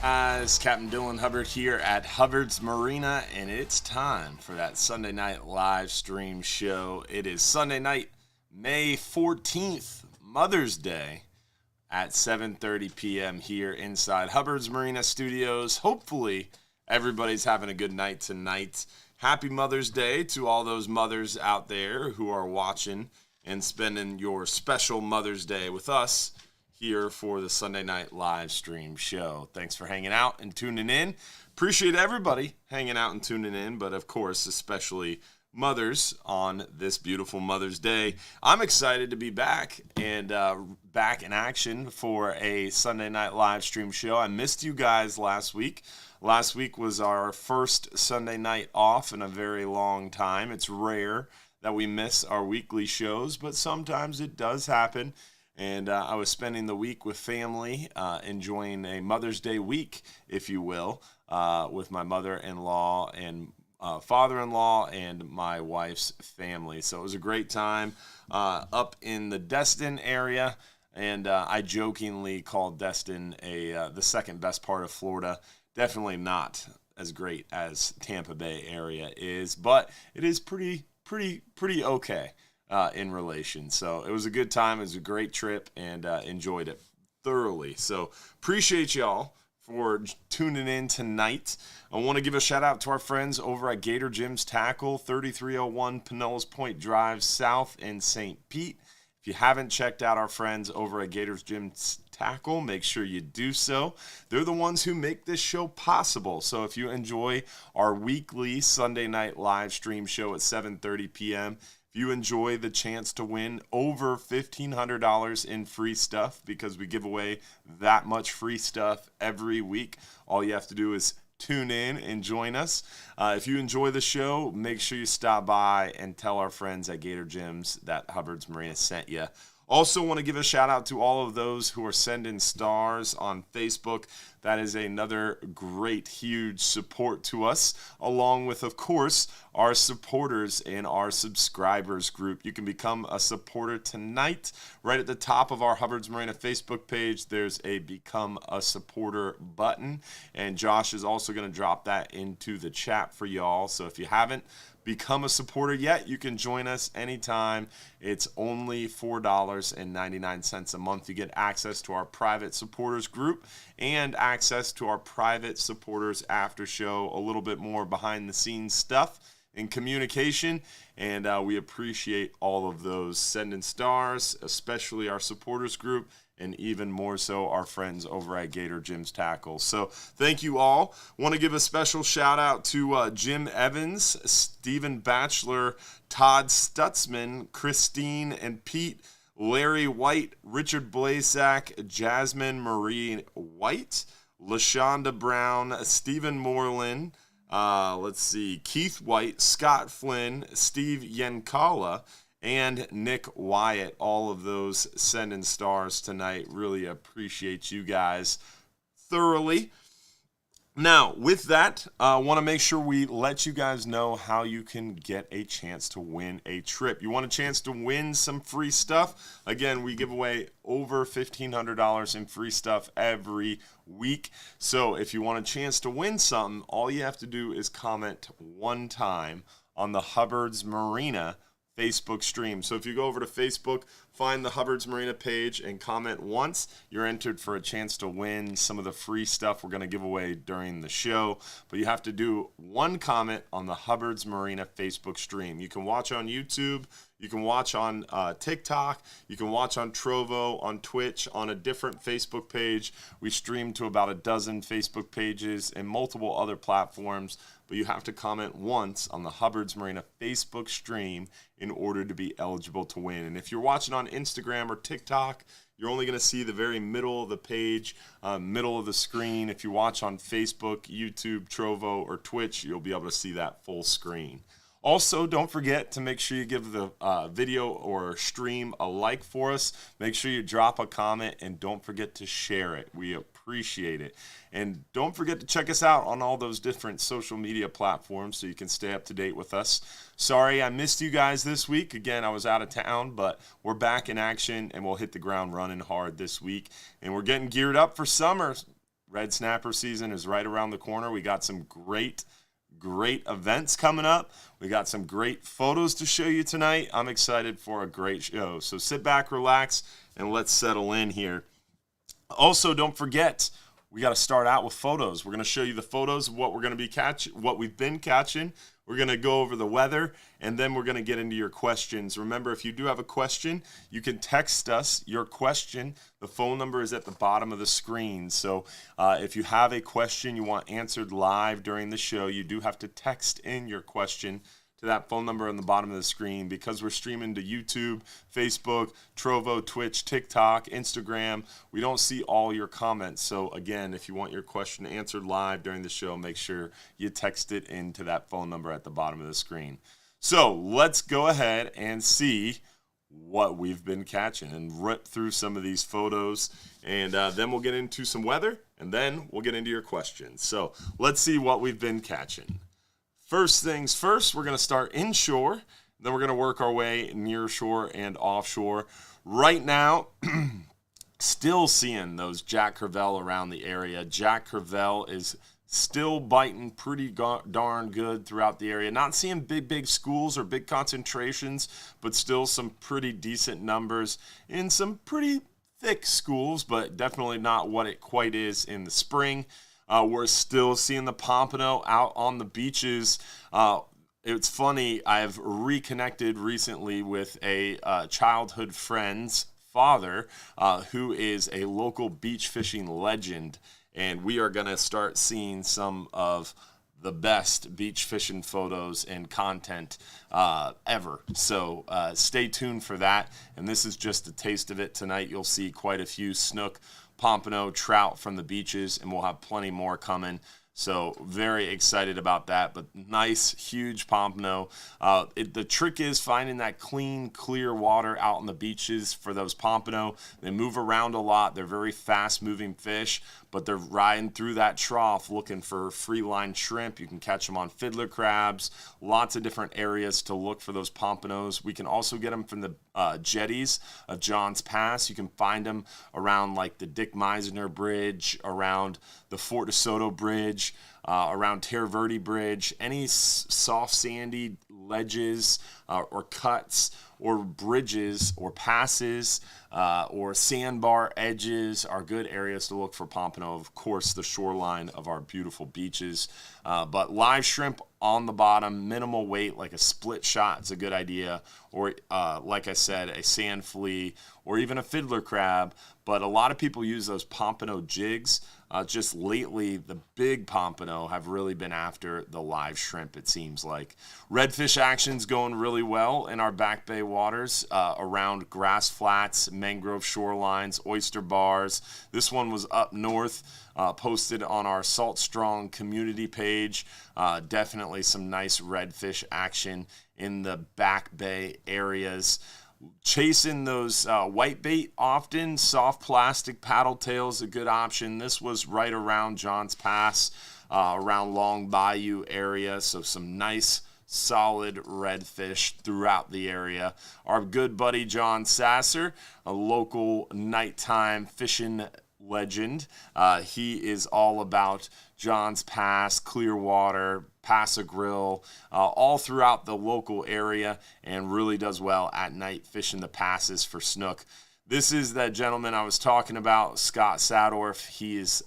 It's Captain Dylan Hubbard here at Hubbard's Marina, and it's time for that Sunday night live stream show. It is Sunday night, May 14th, Mother's Day, at 7:30 p.m. here inside Hubbard's Marina Studios. Hopefully, everybody's having a good night tonight. Happy Mother's Day to all those mothers out there who are watching and spending your special Mother's Day with us here for the Sunday night live stream show. Thanks for hanging out and tuning in. Appreciate everybody hanging out and tuning in, but of course, especially mothers on this beautiful Mother's Day. I'm excited to be back and back in action for a Sunday night live stream show. I missed you guys last week. Last week was our first Sunday night off in a very long time. It's rare that we miss our weekly shows, but sometimes it does happen. And I was spending the week with family, enjoying a Mother's Day week, if you will, with my mother-in-law and father-in-law and my wife's family. So it was a great time up in the Destin area, and I jokingly called Destin the second best part of Florida. Definitely not as great as Tampa Bay area is, but it is pretty okay. In relation. So it was a good time. It was a great trip and enjoyed it thoroughly. So appreciate y'all for tuning in tonight. I want to give a shout out to our friends over at Gator Gym's Tackle, 3301 Pinellas Point Drive South in St. Pete. If you haven't checked out our friends over at Gator's Gym's Tackle, make sure you do so. They're the ones who make this show possible. So if you enjoy our weekly Sunday night live stream show at 7:30 p.m., you enjoy the chance to win over $1,500 in free stuff, because we give away that much free stuff every week. All you have to do is tune in and join us. If you enjoy the show, make sure you stop by and tell our friends at Gator Gyms that Hubbard's Marina sent you. Also want to give a shout out to all of those who are sending stars on Facebook. That is another great, huge support to us, along with, of course, our supporters and our subscribers group. You can become a supporter tonight. Right at the top of our Hubbard's Marina Facebook page, there's a Become a Supporter button, and Josh is also going to drop that into the chat for y'all. So if you haven't become a supporter yet, you can join us anytime. It's only $4.99 a month. You get access to our private supporters group and access to our private supporters after show, a little bit more behind the scenes stuff and communication. And we appreciate all of those sending stars, especially our supporters group, and even more so our friends over at Gator Gym's Tackle. So thank you all. Want to give a special shout out to Jim Evans, Stephen Batchelor, Todd Stutzman, Christine and Pete, Larry White, Richard Blazak, Jasmine Marie White, LaShonda Brown, Stephen Moreland, Keith White, Scott Flynn, Steve Yankala, and Nick Wyatt. All of those sending stars tonight. Really appreciate you guys thoroughly. Now, with that, I want to make sure we let you guys know how you can get a chance to win a trip. You want a chance to win some free stuff? Again, we give away over $1,500 in free stuff every week. So if you want a chance to win something, all you have to do is comment one time on the Hubbard's Marina Facebook stream. So if you go over to Facebook, find the Hubbard's Marina page and comment once, you're entered for a chance to win some of the free stuff we're going to give away during the show. But you have to do one comment on the Hubbard's Marina Facebook stream. You can watch on YouTube, you can watch on TikTok, you can watch on Trovo, on Twitch, on a different Facebook page. We stream to about a dozen Facebook pages and multiple other platforms. But you have to comment once on the Hubbard's Marina Facebook stream in order to be eligible to win. And if you're watching on Instagram or TikTok, you're only going to see the very middle of the page, middle of the screen. If you watch on Facebook, YouTube, Trovo, or Twitch, you'll be able to see that full screen. Also, don't forget to make sure you give the video or stream a like for us. Make sure you drop a comment, and don't forget to share it. We appreciate it. And don't forget to check us out on all those different social media platforms so you can stay up to date with us. Sorry I missed you guys this week. Again, I was out of town, but we're back in action, and we'll hit the ground running hard this week. And we're getting geared up for summer. Red snapper season is right around the corner. We got some great events coming up. We got some great photos to show you tonight. I'm excited for a great show. So sit back, relax, and let's settle in here. Also, don't forget, we got to start out with photos. We're going to show you the photos of what we're going to be what we've been catching. We're going to go over the weather, and then we're going to get into your questions. Remember, if you do have a question, you can text us your question. The phone number is at the bottom of the screen. So if you have a question you want answered live during the show, you do have to text in your question to that phone number on the bottom of the screen. Because we're streaming to YouTube, Facebook, Trovo, Twitch, TikTok, Instagram, we don't see all your comments. So again, if you want your question answered live during the show, make sure you text it into that phone number at the bottom of the screen. So let's go ahead and see what we've been catching and rip through some of these photos, and then we'll get into some weather, and then we'll get into your questions. So let's see what we've been catching. First things first, we're going to start inshore, then we're going to work our way nearshore and offshore. Right now, still seeing those Jack Crevalle around the area. Jack Crevalle is still biting pretty darn good throughout the area. Not seeing big schools or big concentrations, but still some pretty decent numbers in some pretty thick schools, but definitely not what it quite is in the spring. We're still seeing the pompano out on the beaches. It's funny, I've reconnected recently with a childhood friend's father who is a local beach fishing legend, and we are going to start seeing some of the best beach fishing photos and content ever. So stay tuned for that, and this is just a taste of it. Tonight you'll see quite a few snook, pompano, trout from the beaches, and we'll have plenty more coming. So very excited about that, but nice, huge pompano. The trick is finding that clean, clear water out on the beaches for those pompano. They move around a lot. They're very fast-moving fish, but they're riding through that trough looking for free-line shrimp. You can catch them on fiddler crabs, lots of different areas to look for those pompanos. We can also get them from the jetties of Johns Pass. You can find them around like the Dick Meisner Bridge, around the Fort DeSoto Bridge, around Terre Verde Bridge. Any soft sandy ledges or cuts or bridges or passes or sandbar edges are good areas to look for pompano. Of course, the shoreline of our beautiful beaches. But live shrimp on the bottom, minimal weight, like a split shot is a good idea. Or like I said, a sand flea or even a fiddler crab. But a lot of people use those pompano jigs. Just lately, the big pompano have really been after the live shrimp, it seems like. Redfish action's going really well in our back bay waters around grass flats, mangrove shorelines, oyster bars. This one was up north, posted on our Salt Strong community page. Definitely some nice redfish action in the back bay areas. Chasing those white bait often, soft plastic paddle tail is a good option. This was right around Johns Pass, around Long Bayou area, so some nice solid redfish throughout the area. Our good buddy John Sasser, a local nighttime fishing legend. He is all about Johns Pass, Clearwater, Pass-a-Grille, all throughout the local area, and really does well at night fishing the passes for snook. This is that gentleman I was talking about, Scott Sadorf. He is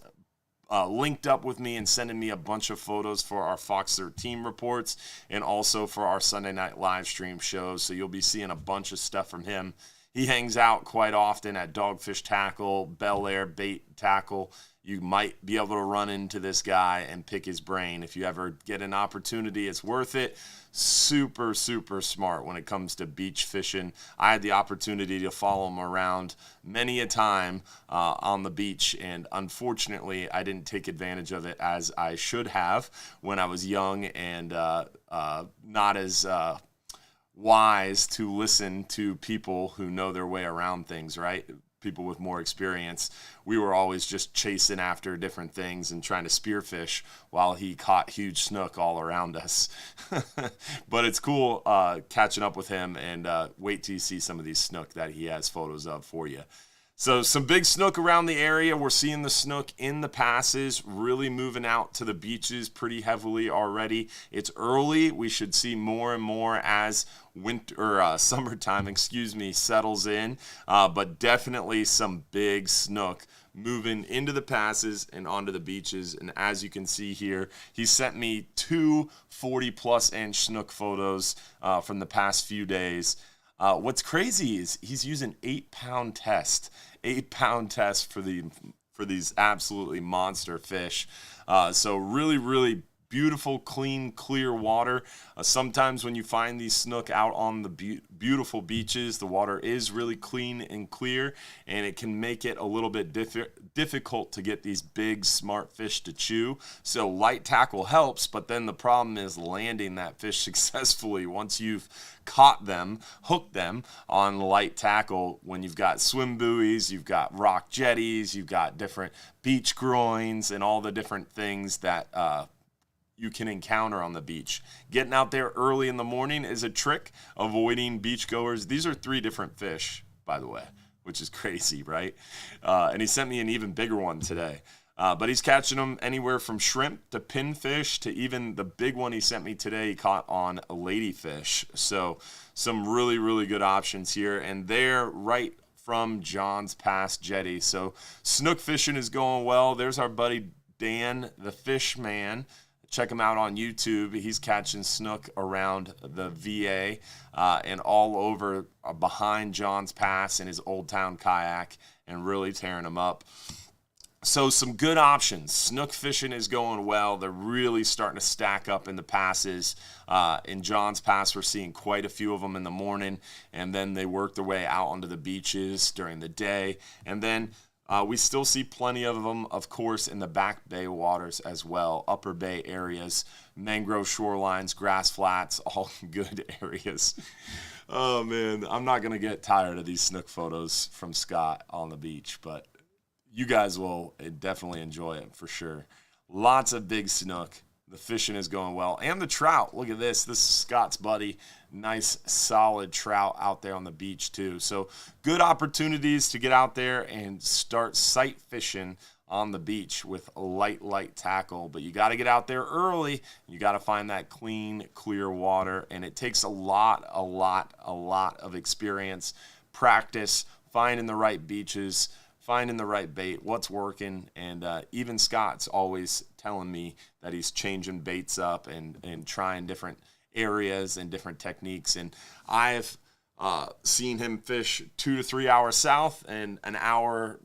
linked up with me and sending me a bunch of photos for our Fox 13 reports and also for our Sunday night live stream shows, so you'll be seeing a bunch of stuff from him. He hangs out quite often at Dogfish Tackle, Bel Air Bait Tackle. You might be able to run into this guy and pick his brain. If you ever get an opportunity, it's worth it. Super, super smart when it comes to beach fishing. I had the opportunity to follow him around many a time on the beach, and unfortunately, I didn't take advantage of it as I should have when I was young and not as wise to listen to people who know their way around things, right? People with more experience. We were always just chasing after different things and trying to spearfish while he caught huge snook all around us. But it's cool catching up with him, and wait till you see some of these snook that he has photos of for you. So some big snook around the area. We're seeing the snook in the passes, really moving out to the beaches pretty heavily already. It's early. We should see more and more as summertime, settles in. But definitely some big snook moving into the passes and onto the beaches. And as you can see here, he sent me two 40-plus inch snook photos from the past few days. What's crazy is he's using 8-pound test for these absolutely monster fish. So really, really beautiful, clean, clear water. Sometimes when you find these snook out on the beautiful beaches, the water is really clean and clear, and it can make it a little bit difficult to get these big, smart fish to chew. So light tackle helps, but then the problem is landing that fish successfully once you've caught them, hooked them on light tackle. When you've got swim buoys, you've got rock jetties, you've got different beach groins, and all the different things that you can encounter on the beach. Getting out there early in the morning is a trick, avoiding beachgoers. These are 3 different fish, by the way, which is crazy, right? And he sent me an even bigger one today. But he's catching them anywhere from shrimp to pinfish to even the big one he sent me today he caught on a ladyfish. So some really, really good options here. And they're right from John's Pass Jetty. So snook fishing is going well. There's our buddy Dan, the fish man. Check him out on YouTube. He's catching snook around the VA and all over behind John's Pass in his Old Town kayak and really tearing them up. So some good options. Snook fishing is going well. They're really starting to stack up in the passes. In John's Pass, we're seeing quite a few of them in the morning, and then they work their way out onto the beaches during the day. And then we still see plenty of them, of course, in the back bay waters as well, upper bay areas, mangrove shorelines, grass flats, all good areas. Oh, man, I'm not going to get tired of these snook photos from Scott on the beach, but you guys will definitely enjoy it for sure. Lots of big snook. The fishing is going well. And the trout. Look at this. This is Scott's buddy. Nice, solid trout out there on the beach, too. So good opportunities to get out there and start sight fishing on the beach with a light tackle. But you got to get out there early. You got to find that clean, clear water. And it takes a lot of experience, practice, finding the right beaches, finding the right bait, what's working, and even Scott's always telling me that he's changing baits up and trying different areas and different techniques. And I've seen him fish 2 to 3 hours south and an hour,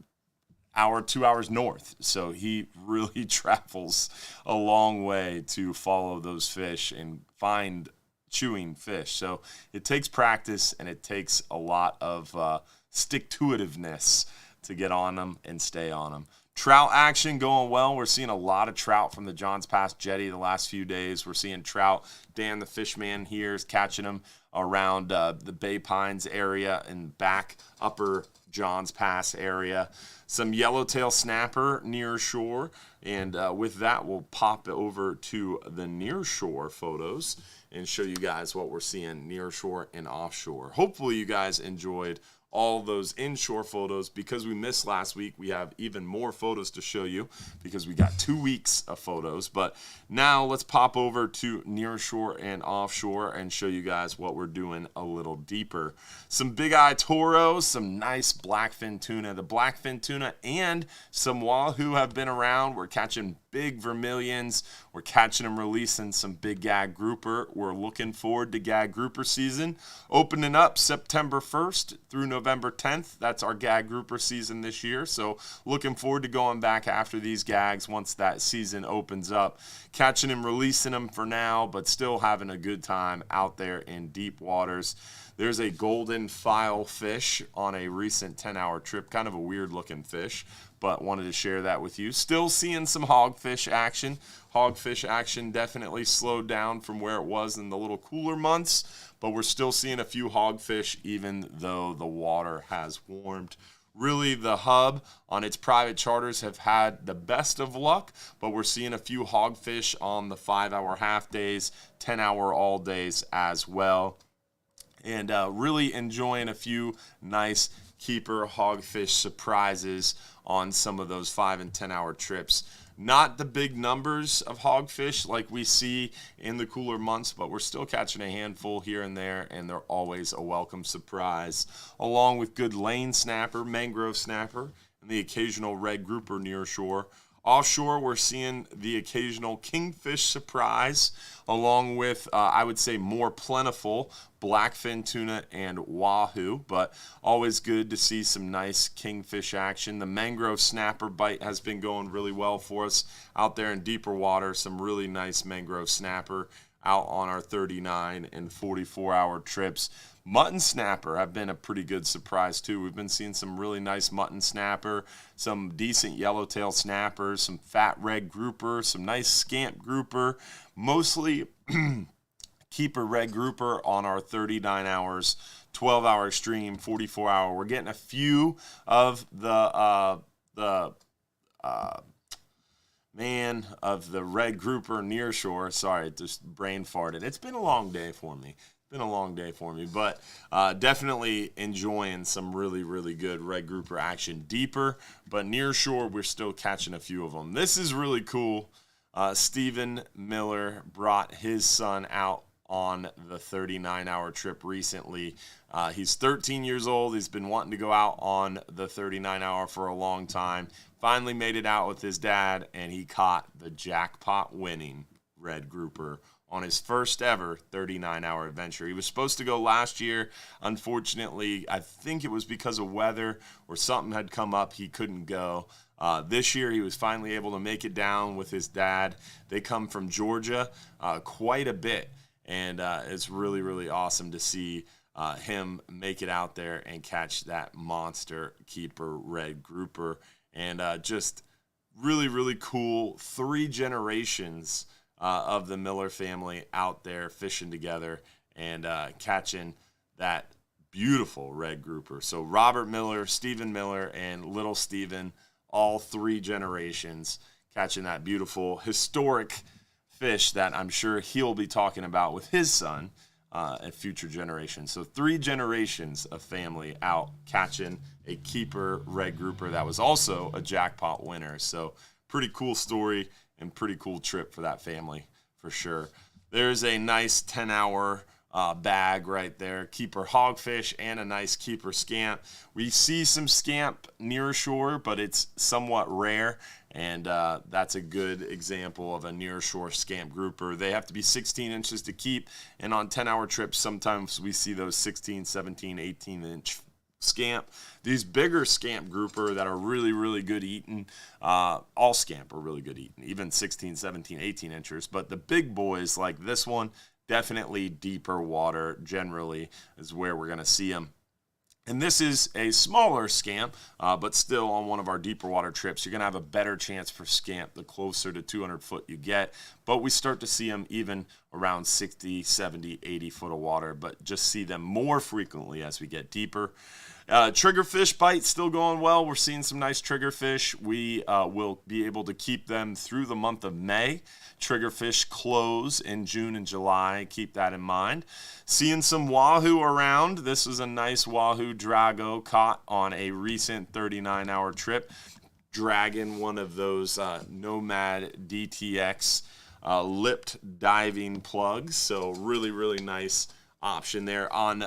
2 hours north. So he really travels a long way to follow those fish and find chewing fish. So it takes practice and it takes a lot of stick-to-itiveness to get on them and stay on them. Trout action going well. We're seeing a lot of trout from the John's Pass Jetty the last few days. We're seeing trout. Dan, the fish man here, is catching them around the Bay Pines area and back upper John's Pass area. Some yellowtail snapper near shore. And with that, we'll pop over to the Nearshore photos and show you guys what we're seeing near shore and offshore. Hopefully you guys enjoyed all those inshore photos. Because we missed last week, we have even more photos to show you because we got 2 weeks of photos. But now let's pop over to nearshore and offshore and show you guys what we're doing a little deeper. Some big eye toros, some nice blackfin tuna. The blackfin tuna and some wahoo have been around. We're catching big vermilions. We're catching them releasing some big gag grouper. We're looking forward to gag grouper season opening up September 1st through November 10th. That's our gag grouper season this year. So looking forward to going back after these gags once that season opens up. Catching them, releasing them for now, but still having a good time out there in deep waters. There's a golden file fish on a recent 10-hour trip. Kind of a weird looking fish, but wanted to share that with you. Still seeing some hogfish action. Hogfish action definitely slowed down from where it was in the little cooler months, but we're still seeing a few hogfish even though the water has warmed. Really, the hub on its private charters have had the best of luck, but we're seeing a few hogfish on the 5-hour half days, 10-hour all days as well. And really enjoying a few nice keeper hogfish surprises on some of those 5 and 10 hour trips. Not the big numbers of hogfish like we see in the cooler months, but we're still catching a handful here and there, and they're always a welcome surprise, along with good lane snapper, mangrove snapper, and the occasional red grouper near shore. Offshore, we're seeing the occasional kingfish surprise, along with, I would say, more plentiful blackfin tuna and wahoo, but always good to see some nice kingfish action. The mangrove snapper bite has been going really well for us out there in deeper water. Some really nice mangrove snapper out on our 39 and 44-hour trips. Mutton snapper have been a pretty good surprise too. We've been seeing some really nice mutton snapper, some decent yellowtail snappers, some fat red grouper, some nice scamp grouper, mostly keeper red grouper on our 39 hours, 12-hour stream, 44-hour. We're getting a few of the red grouper near shore. Sorry, just brain farted. It's been a long day for me. But definitely enjoying some really, really good red grouper action deeper. But near shore, we're still catching a few of them. This is really cool. Stephen Miller brought his son out on the 39-hour trip recently. He's 13 years old. He's been wanting to go out on the 39-hour for a long time. Finally made it out with his dad, and he caught the jackpot-winning red grouper on his first ever 39-hour adventure. He was supposed to go last year. Unfortunately, I think it was because of weather or something had come up, he couldn't go. This year, he was finally able to make it down with his dad. They come from Georgia quite a bit, and it's really, really awesome to see him make it out there and catch that monster keeper red grouper. And just really, really cool 3 generations of the Miller family out there fishing together and catching that beautiful red grouper. So Robert Miller, Stephen Miller, and little Stephen, all 3 generations catching that beautiful historic fish that I'm sure he'll be talking about with his son in future generations. So 3 generations of family out catching a keeper red grouper that was also a jackpot winner. So pretty cool story and pretty cool trip for that family for sure. There's a nice 10-hour bag right there, keeper hogfish and a nice keeper scamp. We see some scamp near shore, but it's somewhat rare, and that's a good example of a near shore scamp grouper. They have to be 16 inches to keep, and on 10-hour trips sometimes we see those 16, 17, 18-inch scamp. These bigger scamp grouper that are really, really good eating, all scamp are really good eating, even 16, 17, 18 inchers. But the big boys like this one, definitely deeper water generally is where we're going to see them. And this is a smaller scamp, but still on one of our deeper water trips, you're going to have a better chance for scamp the closer to 200 foot you get. But we start to see them even around 60, 70, 80 foot of water, but just see them more frequently as we get deeper. Triggerfish bite still going well. We're seeing some nice triggerfish. We will be able to keep them through the month of May. Triggerfish close in June and July. Keep that in mind. Seeing some wahoo around. This was a nice wahoo drago caught on a recent 39-hour trip. Dragging one of those Nomad DTX lipped diving plugs. So really, really nice option there on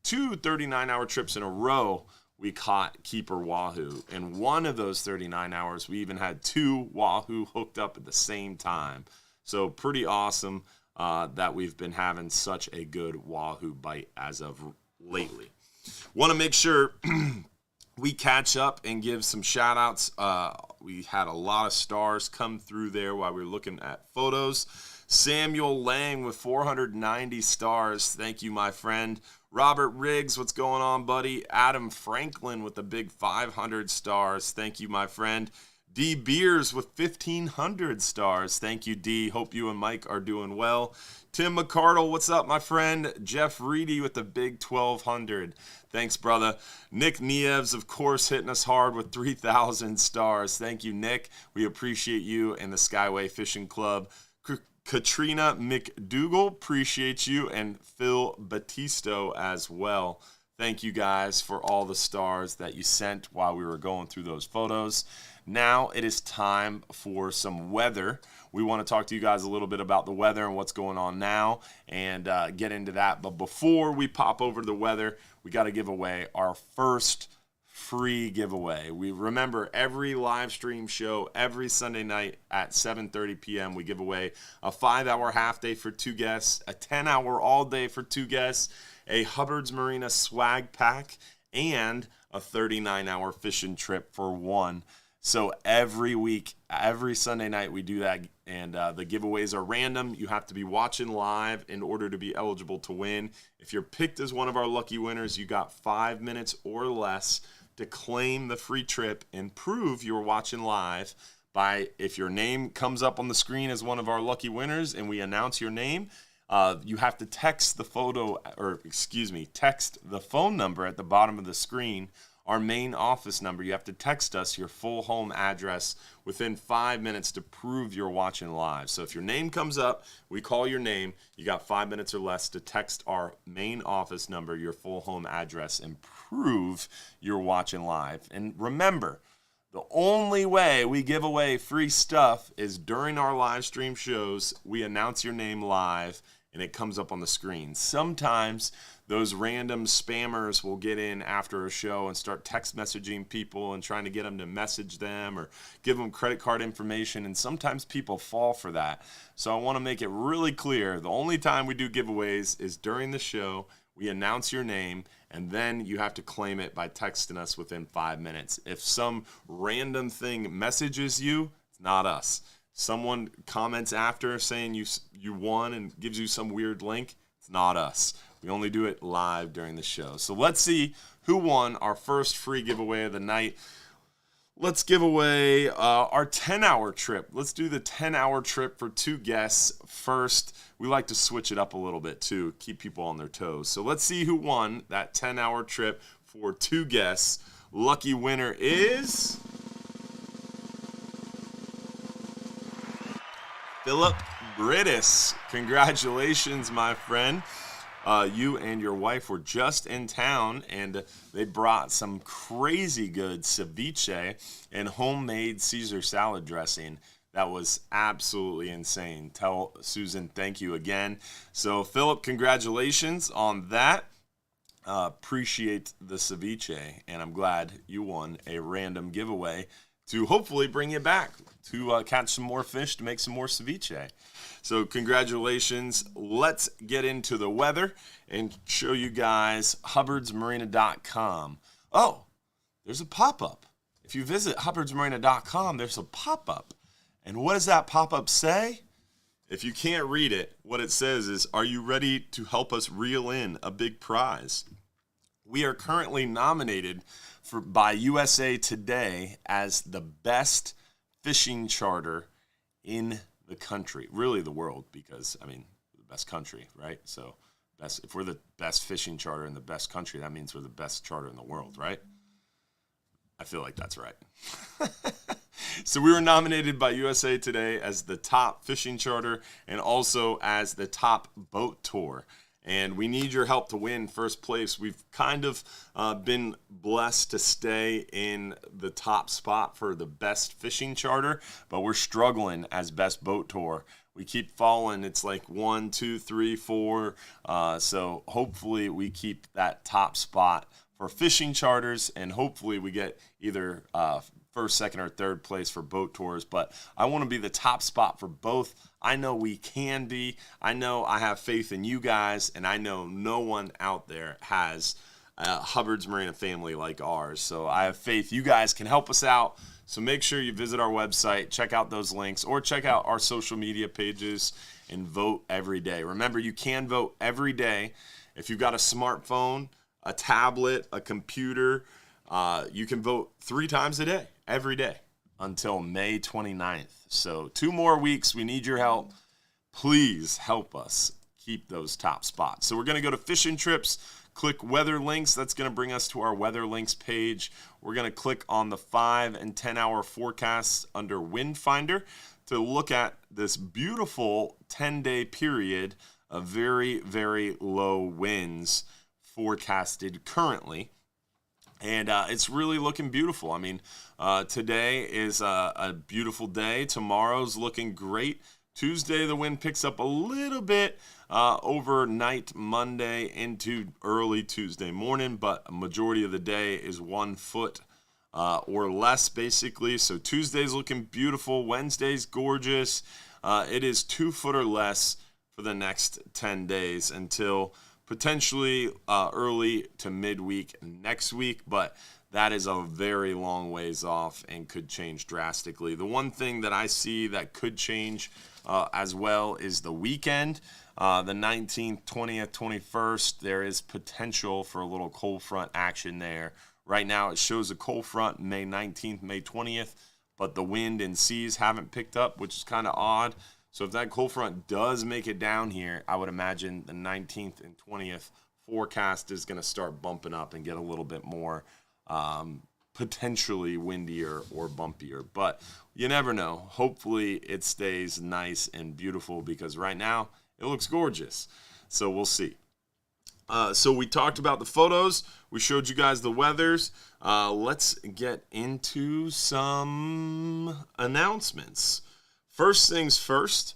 2 39-hour trips in a row. We caught keeper wahoo. And one of those 39 hours, we even had 2 wahoo hooked up at the same time. So pretty awesome that we've been having such a good wahoo bite as of lately. Want to make sure we catch up and give some shout outs. We had a lot of stars come through there while we were looking at photos. Samuel Lang with 490 stars. Thank you, my friend. Robert Riggs, what's going on, buddy? Adam Franklin with the big 500 stars. Thank you, my friend. D. Beers with 1,500 stars. Thank you, D. Hope you and Mike are doing well. Tim McCardle, what's up, my friend? Jeff Reedy with the big 1,200. Thanks, brother. Nick Nieves, of course, hitting us hard with 3,000 stars. Thank you, Nick. We appreciate you and the Skyway Fishing Club. Katrina McDougall, appreciate you, and Phil Batisto as well. Thank you guys for all the stars that you sent while we were going through those photos. Now it is time for some weather. We want to talk to you guys a little bit about the weather and what's going on now and get into that. But before we pop over to the weather, we got to give away our first free giveaway. We remember every live stream show every Sunday night at 7:30 p.m. we give away a 5-hour half day for 2 guests, a 10-hour all day for 2 guests, a Hubbard's Marina swag pack, and a 39-hour fishing trip for 1. So every week, every Sunday night, we do that, and the giveaways are random. You have to be watching live in order to be eligible to win. If you're picked as one of our lucky winners, you got 5 minutes or less to claim the free trip and prove you're watching live by, if your name comes up on the screen as one of our lucky winners and we announce your name, you have to text the phone number at the bottom of the screen, our main office number. You have to text us your full home address within 5 minutes to prove you're watching live. So if your name comes up, we call your name, you got 5 minutes or less to text our main office number, your full home address, and prove you're watching live. And remember, the only way we give away free stuff is during our live stream shows. We announce your name live and it comes up on the screen. Sometimes those random spammers will get in after a show and start text messaging people and trying to get them to message them or give them credit card information, and sometimes people fall for that. So I want to make it really clear, the only time we do giveaways is during the show. We announce your name, and then you have to claim it by texting us within 5 minutes. If some random thing messages you, it's not us. Someone comments after saying you won and gives you some weird link, it's not us. We only do it live during the show. So let's see who won our first free giveaway of the night. Let's give away our 10-hour trip. Let's do the 10-hour trip for 2 guests first. We like to switch it up a little bit too, keep people on their toes. So let's see who won that 10-hour trip for 2 guests. Lucky winner is Philip Britis. Congratulations, my friend. You and your wife were just in town, and they brought some crazy good ceviche and homemade Caesar salad dressing. That was absolutely insane. Tell Susan thank you again. So, Philip, congratulations on that. Appreciate the ceviche, and I'm glad you won a random giveaway to hopefully bring you back to catch some more fish to make some more ceviche. So congratulations. Let's get into the weather and show you guys hubbardsmarina.com. Oh, there's a pop-up. If you visit hubbardsmarina.com, there's a pop-up. And what does that pop-up say? If you can't read it, what it says is, are you ready to help us reel in a big prize? We are currently nominated by USA Today as the best fishing charter in the country, really the world, because, I mean, the best country, right? So if we're the best fishing charter in the best country, that means we're the best charter in the world, right? I feel like that's right. So we were nominated by USA Today as the top fishing charter and also as the top boat tour. And we need your help to win first place. We've kind of been blessed to stay in the top spot for the best fishing charter, but we're struggling as best boat tour. We keep falling. It's like 1, 2, 3, 4. So hopefully we keep that top spot for fishing charters, and hopefully we get either first, second, or third place for boat tours. But I want to be the top spot for both. I know we can be. I know I have faith in you guys, and I know no one out there has a Hubbard's Marina family like ours. So I have faith you guys can help us out. So make sure you visit our website, check out those links, or check out our social media pages and vote every day. Remember, you can vote every day. If you've got a smartphone, a tablet, a computer, you can vote 3 times a day, every day, until May 29th. So 2 more weeks. We need your help. Please help us keep those top spots. So we're going to go to fishing trips, click weather links. That's going to bring us to our weather links page. We're going to click on the 5 and 10 hour forecasts under Wind Finder to look at this beautiful 10-day period of very, very low winds forecasted currently. And it's really looking beautiful. I mean, today is a beautiful day. Tomorrow's looking great. Tuesday, the wind picks up a little bit overnight Monday into early Tuesday morning, but a majority of the day is 1 foot or less, basically. So Tuesday's looking beautiful. Wednesday's gorgeous. It is 2 foot or less for the next 10 days until potentially early to midweek next week, but that is a very long ways off and could change drastically. The one thing that I see that could change as well is the weekend. The 19th, 20th, 21st, there is potential for a little cold front action there. Right now it shows a cold front May 19th, May 20th, but the wind and seas haven't picked up, which is kind of odd. So if that cold front does make it down here, I would imagine the 19th and 20th forecast is going to start bumping up and get a little bit more potentially windier or bumpier. But you never know. Hopefully it stays nice and beautiful because right now it looks gorgeous. So we'll see. So we talked about the photos. We showed you guys the weathers. Let's get into some announcements. First things first,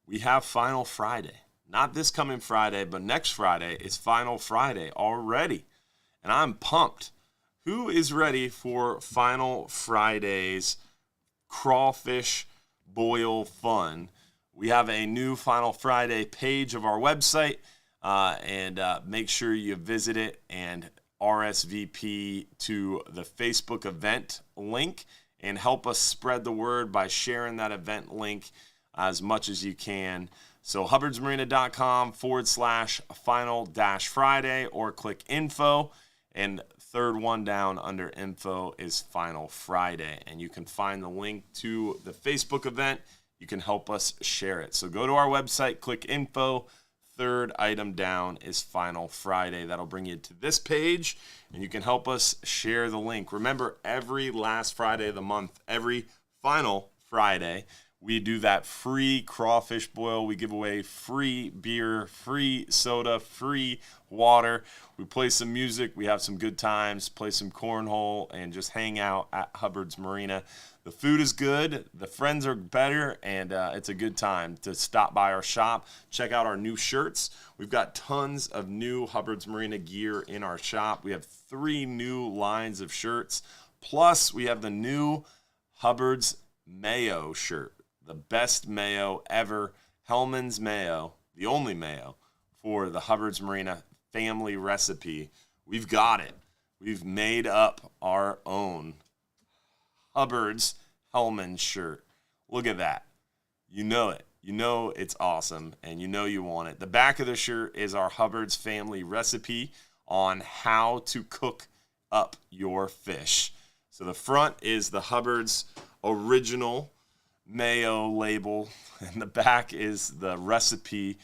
we have Final Friday. Not this coming Friday, but next Friday is Final Friday already. And I'm pumped. Who is ready for Final Friday's crawfish boil fun? We have a new Final Friday page of our website, and make sure you visit it and RSVP to the Facebook event link and help us spread the word by sharing that event link as much as you can. So hubbardsmarina.com/final-Friday or click info, and third one down under info is Final Friday. And you can find the link to the Facebook event. You can help us share it. So go to our website, click info. Third item down is Final Friday. That'll bring you to this page, and you can help us share the link. Remember, every last Friday of the month, every Final Friday, we do that free crawfish boil. We give away free beer, free soda, free water. We play some music. We have some good times, play some cornhole, and just hang out at Hubbard's Marina. The food is good, the friends are better, and it's a good time to stop by our shop. Check out our new shirts. We've got tons of new Hubbard's Marina gear in our shop. We have 3 new lines of shirts. Plus, we have the new Hubbard's Mayo shirt. The best mayo ever, Hellman's Mayo, the only mayo for the Hubbard's Marina family recipe. We've got it. We've made up our own Hubbard's Hellman shirt. Look at that. You know it. You know it's awesome, and you know you want it. The back of the shirt is our Hubbard's family recipe on how to cook up your fish. So the front is the Hubbard's original mayo label, and the back is the recipe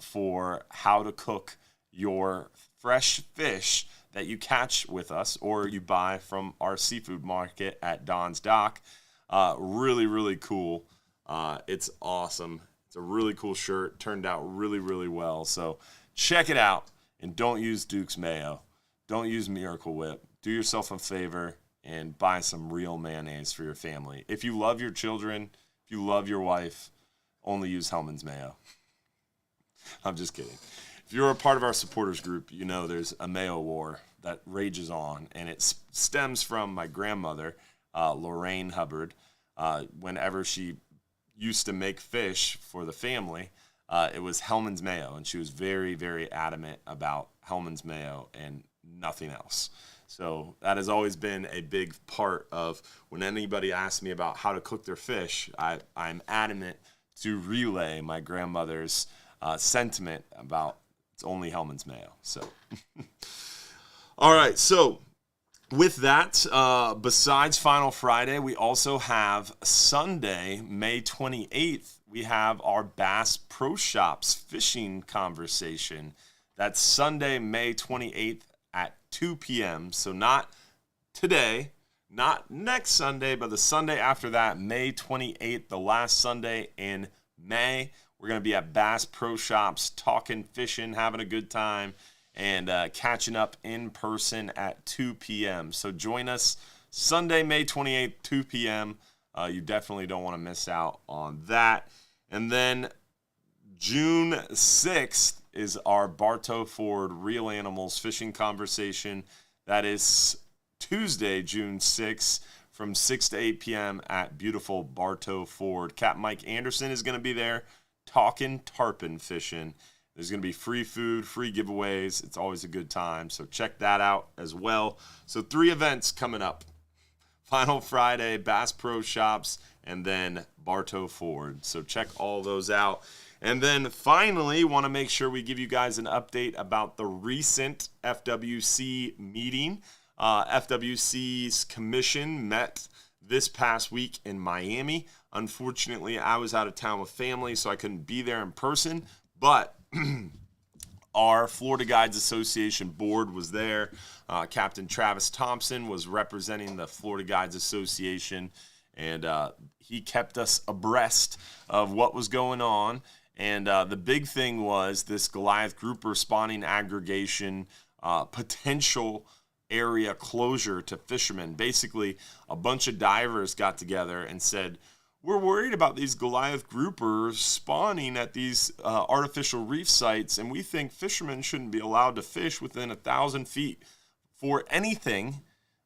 for how to cook your fresh fish that you catch with us or you buy from our seafood market at Don's Dock. Really, really cool. It's awesome. It's a really cool shirt. Turned out really, really well. So check it out, and don't use Duke's Mayo. Don't use Miracle Whip. Do yourself a favor and buy some real mayonnaise for your family. If you love your children, if you love your wife, only use Hellman's Mayo. I'm just kidding. If you're a part of our supporters group, you know there's a mayo war that rages on, and it stems from my grandmother, Lorraine Hubbard. Whenever she used to make fish for the family, it was Hellman's Mayo, and she was very, very adamant about Hellman's Mayo and nothing else. So that has always been a big part of when anybody asks me about how to cook their fish, I'm adamant to relay my grandmother's sentiment about it's only Hellman's Mayo. So, all right. So with that, besides Final Friday, we also have Sunday, May 28th. We have our Bass Pro Shops fishing conversation. That's Sunday, May 28th at 2 p.m. So not today, not next Sunday, but the Sunday after that, May 28th, the last Sunday in May. We're going to be at Bass Pro Shops talking fishing, having a good time, and catching up in person at 2 p.m. So join us Sunday, May 28th, 2 p.m. You definitely don't want to miss out on that. And then June 6th is our Bartow Ford Real Animals Fishing Conversation. That is Tuesday, June 6th, from 6 to 8 p.m. at beautiful Bartow Ford. Capt. Mike Anderson is going to be there talking tarpon fishing. There's going to be free food, free giveaways. It's always a good time, so check that out as well. So 3 events coming up. Final Friday, Bass Pro Shops, and then Bartow Ford. So check all those out. And then finally, want to make sure we give you guys an update about the recent FWC meeting. FWC's commission met this past week in Miami. Unfortunately, I was out of town with family, so I couldn't be there in person. But our Florida Guides Association board was there. Captain Travis Thompson was representing the Florida Guides Association, and he kept us abreast of what was going on. And the big thing was this Goliath grouper spawning aggregation potential area closure to fishermen. Basically, a bunch of divers got together and said, we're worried about these Goliath groupers spawning at these artificial reef sites, and we think fishermen shouldn't be allowed to fish within 1,000 feet for anything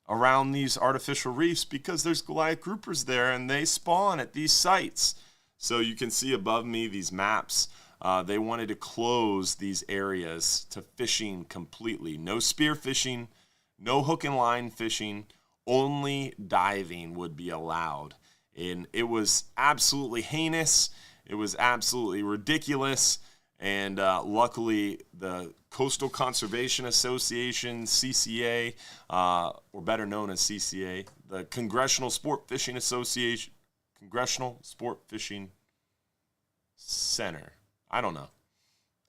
around these artificial reefs because there's Goliath groupers there and they spawn at these sites. So you can see above me these maps. They wanted to close these areas to fishing completely. No spear fishing, no hook and line fishing, only diving would be allowed. And it was absolutely heinous. It was absolutely ridiculous. And luckily, the Coastal Conservation Association, CCA, or better known as CCA, the Congressional Sport Fishing Association, Congressional Sport Fishing Center. I don't know.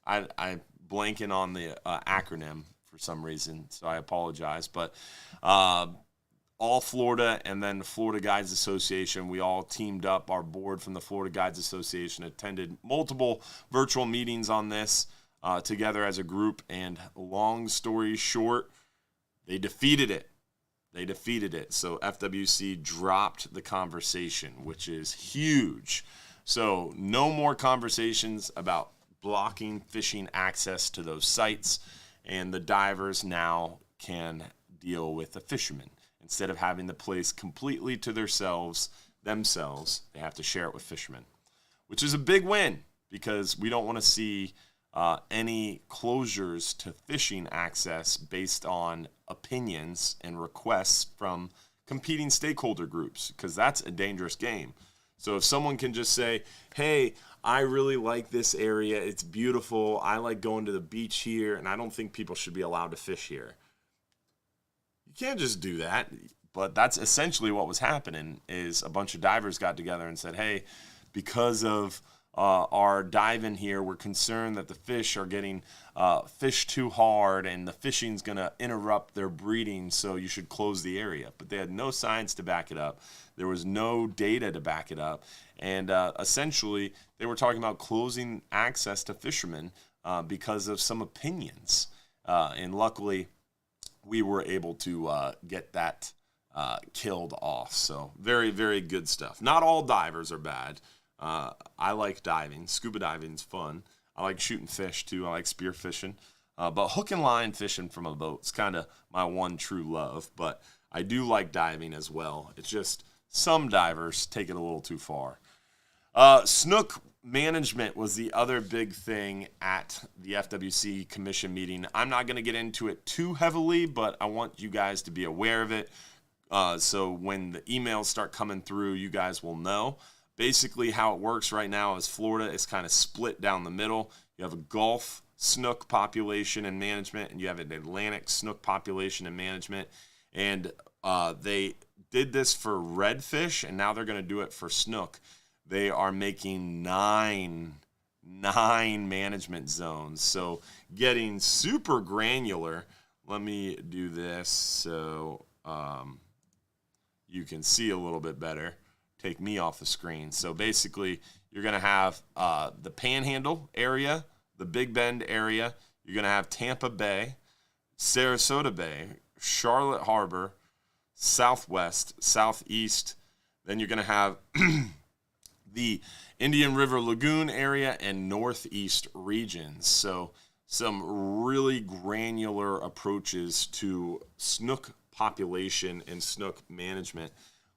I'm blanking on the acronym for some reason, so I apologize. But all Florida and then the Florida Guides Association, we all teamed up. Our board from the Florida Guides Association attended multiple virtual meetings on this together as a group. And long story short, they defeated it. So FWC dropped the conversation, which is huge. So no more conversations about blocking fishing access to those sites. And the divers now can deal with the fishermen. Instead of having the place completely to themselves, they have to share it with fishermen, which is a big win because we don't want to see any closures to fishing access based on opinions and requests from competing stakeholder groups, because that's a dangerous game. So if someone can just say, hey, I really like this area, it's beautiful, I like going to the beach here, and I don't think people should be allowed to fish here. You can't just do that, but that's essentially what was happening. Is a bunch of divers got together and said, hey, because of our diving here, we're concerned that the fish are getting fished too hard and the fishing's going to interrupt their breeding, so you should close the area. But they had no science to back it up. There was no data to back it up. And essentially, they were talking about closing access to fishermen because of some opinions. And luckily, we were able to get that killed off. So very, very good stuff. Not all divers are bad. I like diving. Scuba diving is fun. I like shooting fish too. I like spear fishing. But hook and line fishing from a boat is kind of my one true love. But I do like diving as well. It's just some divers take it a little too far. Snook management was the other big thing at the FWC commission meeting. I'm not going to get into it too heavily, but I want you guys to be aware of it. So when the emails start coming through, you guys will know. Basically how it works right now is Florida is kind of split down the middle. You have a Gulf snook population and management, and you have an Atlantic snook population and management. And they did this for redfish, and now they're going to do it for snook. They are making nine management zones. So getting super granular. Let me do this so you can see a little bit better. Take me off the screen. So basically, you're going to have the Panhandle area, the Big Bend area. You're going to have Tampa Bay, Sarasota Bay, Charlotte Harbor, Southwest, Southeast. Then you're going to have the Indian River Lagoon area and Northeast regions. So some really granular approaches to snook population and snook management,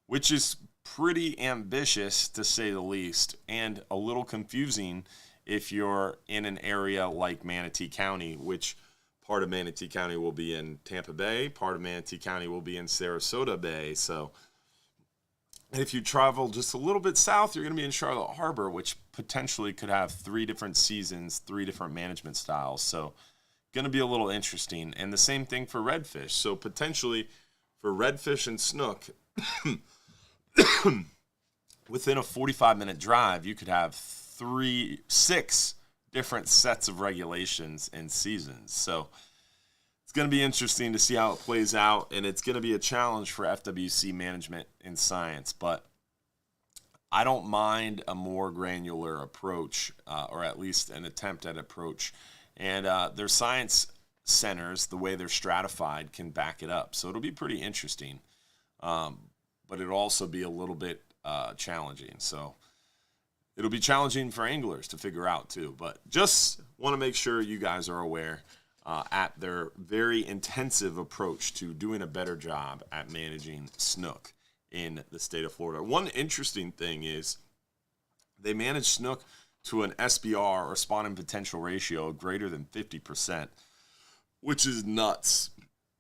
which is pretty ambitious to say the least, and a little confusing if you're in an area like Manatee County, which part of Manatee County will be in Tampa Bay, part of Manatee County will be in Sarasota Bay. So if you travel just a little bit south, you're going to be in Charlotte Harbor, which potentially could have 3 different seasons, 3 different management styles. So going to be a little interesting. And the same thing for redfish. So potentially for redfish and snook, within a 45-minute drive, you could have 6 different sets of regulations and seasons. So it's going to be interesting to see how it plays out, and it's going to be a challenge for FWC management in science. But I don't mind a more granular approach, or at least an attempt at approach. And their science centers, the way they're stratified, can back it up. So it'll be pretty interesting. But it'll also be a little bit challenging. So it'll be challenging for anglers to figure out too. But just want to make sure you guys are aware at their very intensive approach to doing a better job at managing snook in the state of Florida. One interesting thing is they manage snook to an SPR, or spawning potential ratio, greater than 50%, which is nuts.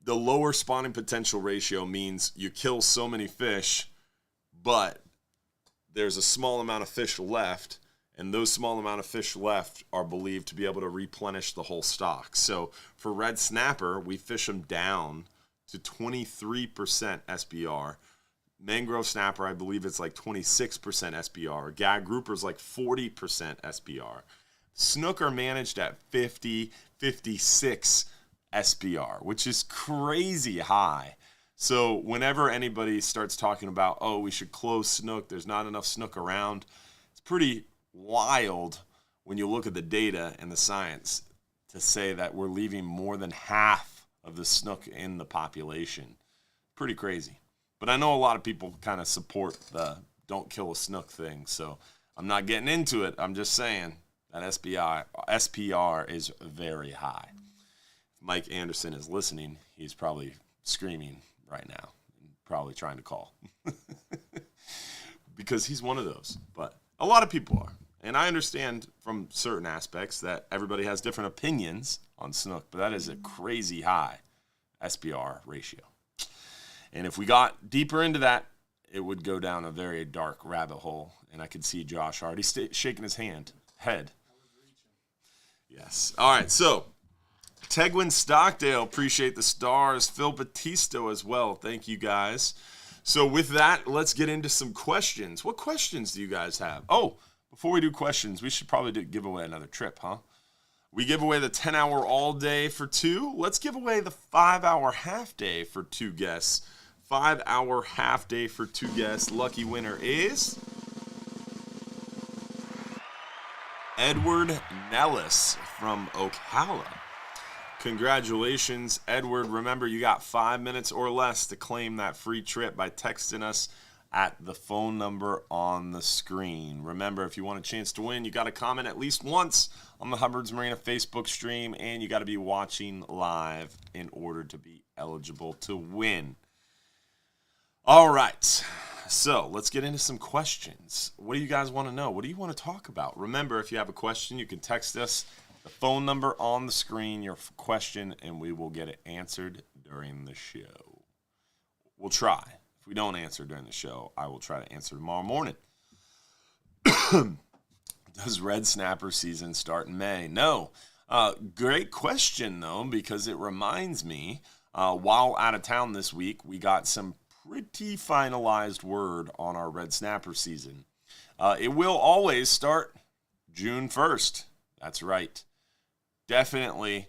The lower spawning potential ratio means you kill so many fish, but there's a small amount of fish left, and those small amount of fish left are believed to be able to replenish the whole stock. So for red snapper, we fish them down to 23% SPR. Mangrove snapper, I believe it's like 26% SPR. Gag grouper's like 40% SPR. Snook are managed at 50, 56 SPR, which is crazy high. So whenever anybody starts talking about, oh, we should close snook, there's not enough snook around, it's pretty wild when you look at the data and the science to say that we're leaving more than half of the snook in the population. Pretty crazy. But I know a lot of people kind of support the don't kill a snook thing, so I'm not getting into it. I'm just saying that SPR is very high. If Mike Anderson is listening, he's probably screaming right now, and probably trying to call. Because he's one of those. But a lot of people are. And I understand from certain aspects that everybody has different opinions on snook, but that is a crazy high SPR ratio. And if we got deeper into that, it would go down a very dark rabbit hole. And I could see Josh already shaking his head. Yes. All right. So, Tegwin Stockdale, appreciate the stars. Phil Batista as well. Thank you, guys. So with that, let's get into some questions. What questions do you guys have? Oh, before we do questions, we should probably give away another trip, huh? We give away the 10-hour all-day for 2. Let's give away the 5-hour half-day for 2 guests. 5-hour half-day for 2 guests. Lucky winner is Edward Nellis from Ocala. Congratulations, Edward. Remember, you got 5 minutes or less to claim that free trip by texting us at the phone number on the screen. Remember, if you want a chance to win, you got to comment at least once on the Hubbard's Marina Facebook stream, and you got to be watching live in order to be eligible to win. All right, so let's get into some questions. What do you guys want to know? What do you want to talk about? Remember, if you have a question, you can text us the phone number on the screen, your question, and we will get it answered during the show. We'll try. If we don't answer during the show, I will try to answer tomorrow morning. Does red snapper season start in May? No. Great question, though, because it reminds me, while out of town this week, we got some pretty finalized word on our red snapper season. It will always start June 1st. That's right. Definitely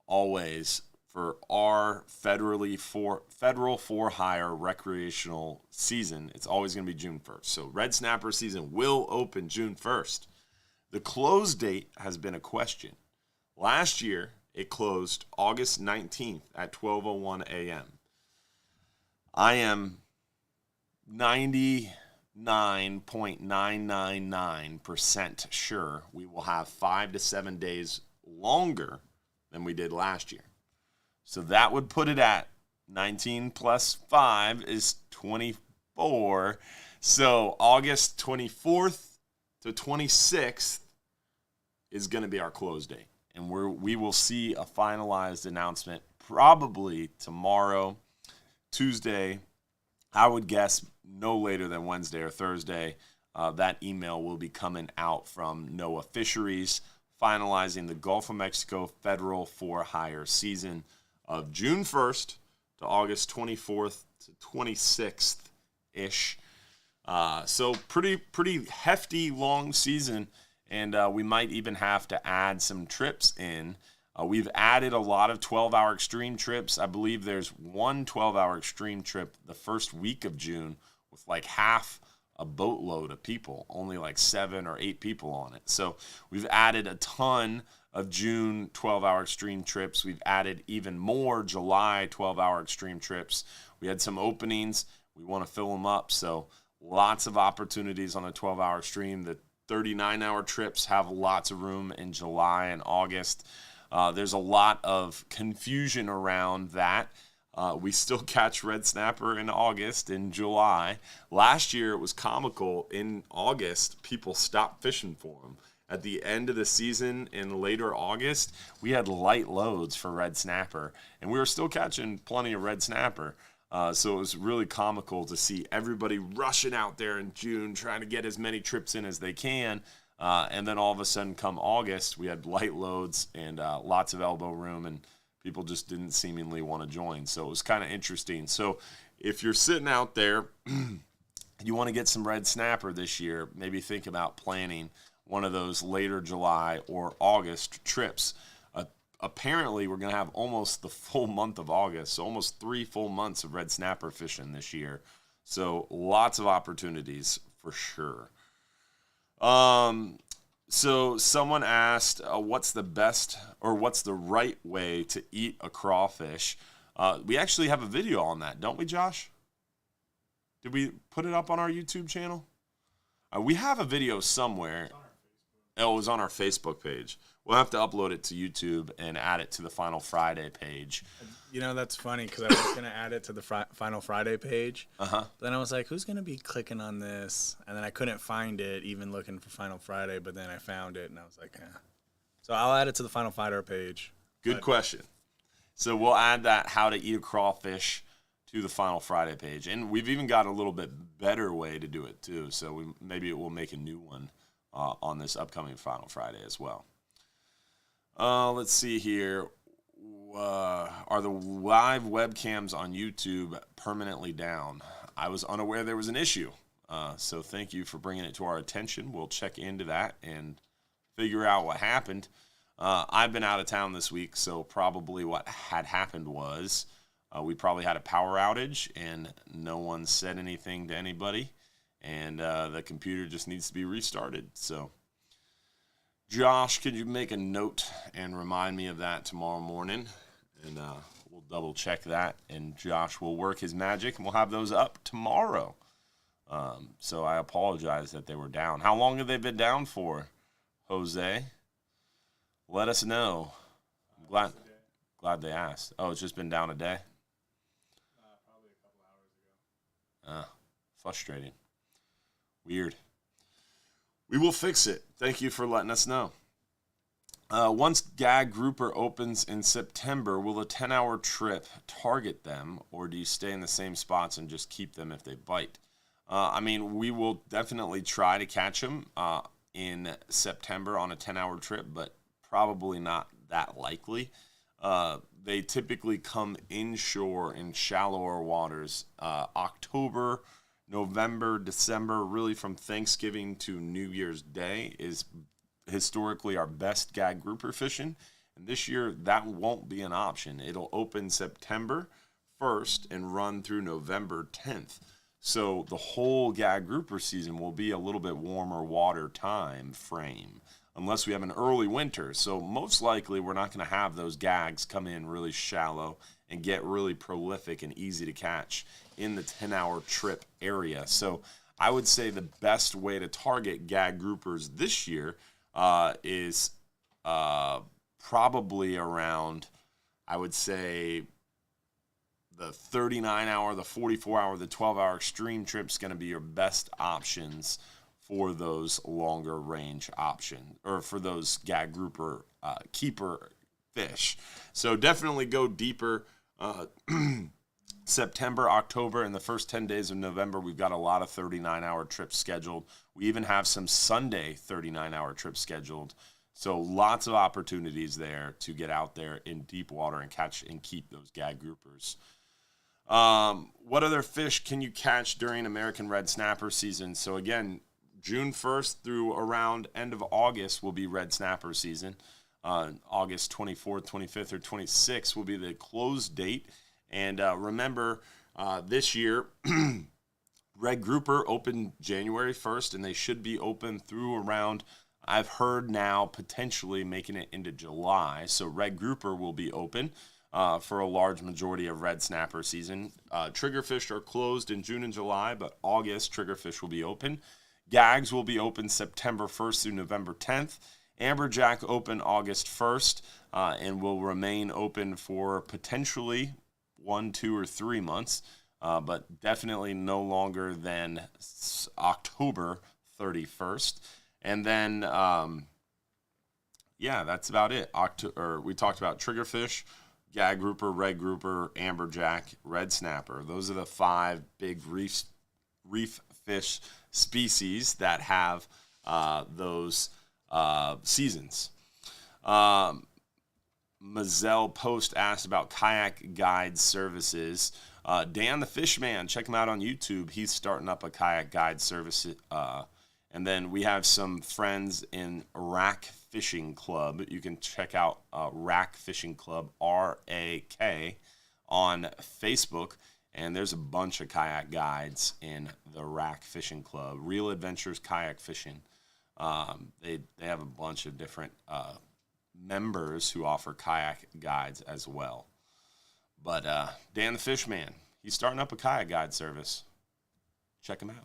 always for our federal for-hire recreational season, it's always going to be June 1st. So red snapper season will open June 1st. The close date has been a question. Last year, it closed August 19th at 12:01 a.m. I am 99.999% sure we will have 5 to 7 days longer than we did last year. So that would put it at 19 plus 5 is 24. So August 24th to 26th is going to be our close date. And we will see a finalized announcement probably tomorrow, Tuesday. I would guess no later than Wednesday or Thursday. That email will be coming out from NOAA Fisheries, finalizing the Gulf of Mexico federal for-hire season of June 1st to August 24th to 26th-ish. So pretty hefty, long season, and we might even have to add some trips in. We've added a lot of 12-hour extreme trips. I believe there's one 12-hour extreme trip the first week of June with like half a boatload of people, only like 7 or 8 people on it. So we've added a ton of June 12-hour extreme trips. We've added even more July 12-hour extreme trips. We had some openings. We want to fill them up. So lots of opportunities on a 12-hour extreme. The 39-hour trips have lots of room in July and August. There's a lot of confusion around that. We still catch red snapper in August, in July. Last year, it was comical. In August, people stopped fishing for them. At the end of the season in later August, we had light loads for red snapper, and we were still catching plenty of red snapper. So it was really comical to see everybody rushing out there in June, trying to get as many trips in as they can. And then all of a sudden, come August, we had light loads and lots of elbow room, and people just didn't seemingly want to join. So it was kind of interesting. So if you're sitting out there, you want to get some red snapper this year, maybe think about planning one of those later July or August trips. Apparently, we're going to have almost the full month of August, so almost 3 full months of red snapper fishing this year. So lots of opportunities for sure. So someone asked, what's the best or what's the right way to eat a crawfish? We actually have a video on that, don't we, Josh? Did we put it up on our YouTube channel? We have a video somewhere. It was on our Facebook page. We'll have to upload it to YouTube and add it to the Final Friday page. You know, that's funny because I was going to add it to the Final Friday page. Uh-huh. Then I was like, who's going to be clicking on this? And then I couldn't find it, even looking for Final Friday, but then I found it, and I was like, eh. So I'll add it to the Final Friday page. Good question. So we'll add that how to eat a crawfish to the Final Friday page. And we've even got a little bit better way to do it, too. So maybe we'll make a new one on this upcoming Final Friday as well. Let's see here. Are the live webcams on YouTube permanently down? I was unaware there was an issue. So thank you for bringing it to our attention. We'll check into that and figure out what happened. I've been out of town this week, so probably what had happened was we probably had a power outage and no one said anything to anybody. And the computer just needs to be restarted. So, Josh, could you make a note and remind me of that tomorrow morning? And we'll double check that. And Josh will work his magic, and we'll have those up tomorrow. So I apologize that they were down. How long have they been down for, Jose? Let us know. I'm glad they asked. Oh, it's just been down a day? Probably a couple hours ago. Frustrating. Weird. We will fix it. Thank you for letting us know. Once gag grouper opens in September, will a 10-hour trip target them, or do you stay in the same spots and just keep them if they bite? I mean, we will definitely try to catch them in September on a 10-hour trip, but probably not that likely. They typically come inshore in shallower waters. October, November, December, really from Thanksgiving to New Year's Day is historically our best gag grouper fishing. And this year, that won't be an option. It'll open September 1st and run through November 10th. So the whole gag grouper season will be a little bit warmer water time frame. unless we have an early winter. So most likely we're not going to have those gags come in really shallow and get really prolific and easy to catch in the 10-hour trip area. So I would say the best way to target gag groupers this year is probably around, I would say, the 39-hour, the 44-hour, the 12-hour extreme trip's going to be your best options for those longer range options, or for those gag grouper keeper fish. So definitely go deeper. September, October, and the first 10 days of November, we've got a lot of 39-hour trips scheduled. We even have some Sunday 39-hour trips scheduled. So lots of opportunities there to get out there in deep water and catch and keep those gag groupers. What other fish can you catch during American red snapper season? So again, June 1st through around end of August will be red snapper season. August 24th, 25th, or 26th will be the close date. And remember, this year, red grouper opened January 1st, and they should be open through around, I've heard now, potentially making it into July. So red grouper will be open for a large majority of red snapper season. Triggerfish are closed in June and July, but August triggerfish will be open. Gags will be open September 1st through November 10th. Amberjack open August 1st and will remain open for potentially 1, 2, or 3 months, but definitely no longer than October 31st. And then, that's about it. We talked about triggerfish, gag grouper, red grouper, amberjack, red snapper. Those are the 5 big reef fish species that have those seasons. Mazel Post asked about kayak guide services. Dan the Fishman, check him out on YouTube. He's starting up a kayak guide service. And then we have some friends in Rack Fishing Club. You can check out Rack Fishing Club, RAK, on Facebook. And there's a bunch of kayak guides in the Rack Fishing Club. Real Adventures Kayak Fishing. They have a bunch of different members who offer kayak guides as well. But Dan the Fishman, he's starting up a kayak guide service. Check him out.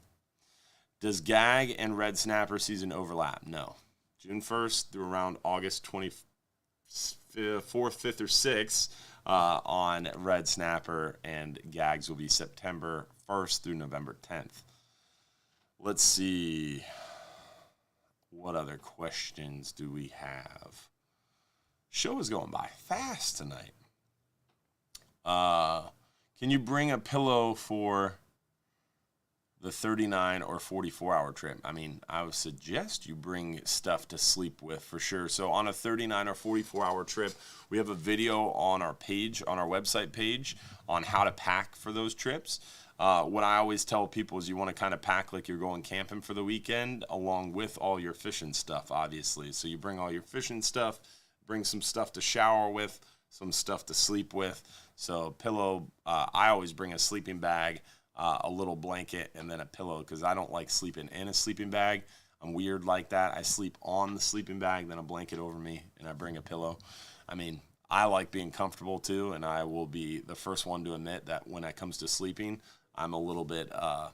Does gag and red snapper season overlap? No. June 1st through around August 24th, 5th, or 6th on red snapper, and gags will be September 1st through November 10th. Let's see. What other questions do we have? Show is going by fast tonight. Can you bring a pillow for the 39 or 44-hour trip? I mean, I would suggest you bring stuff to sleep with for sure. So on a 39 or 44-hour trip, we have a video on our page, on our website page, on how to pack for those trips. What I always tell people is you want to kind of pack like you're going camping for the weekend, along with all your fishing stuff, obviously. So you bring all your fishing stuff, bring some stuff to shower with, some stuff to sleep with. So pillow, I always bring a sleeping bag, a little blanket, and then a pillow, because I don't like sleeping in a sleeping bag. I'm weird like that. I sleep on the sleeping bag, then a blanket over me, and I bring a pillow. I mean, I like being comfortable too, and I will be the first one to admit that when it comes to sleeping, I'm a little bit, what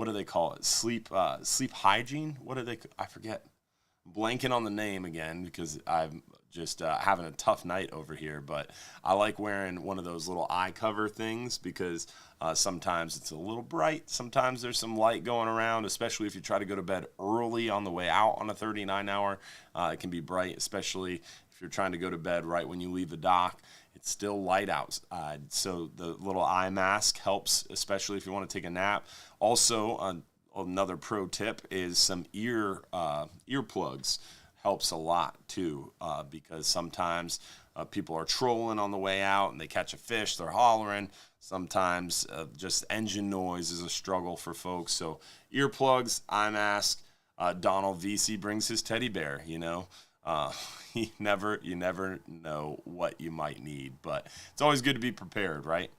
do they call it? Sleep hygiene? I forget. Blanking on the name again because I'm just having a tough night over here. But I like wearing one of those little eye cover things because sometimes it's a little bright. Sometimes there's some light going around, especially if you try to go to bed early on the way out on a 39-hour. It can be bright, especially if you're trying to go to bed right when you leave the dock. It's still light outside, so the little eye mask helps, especially if you want to take a nap. Also, another pro tip is some earplugs helps a lot too, because sometimes people are trolling on the way out and they catch a fish, they're hollering. Sometimes just engine noise is a struggle for folks. So earplugs, eye mask. Donald VC brings his teddy bear, you know. You never know what you might need, but it's always good to be prepared, right?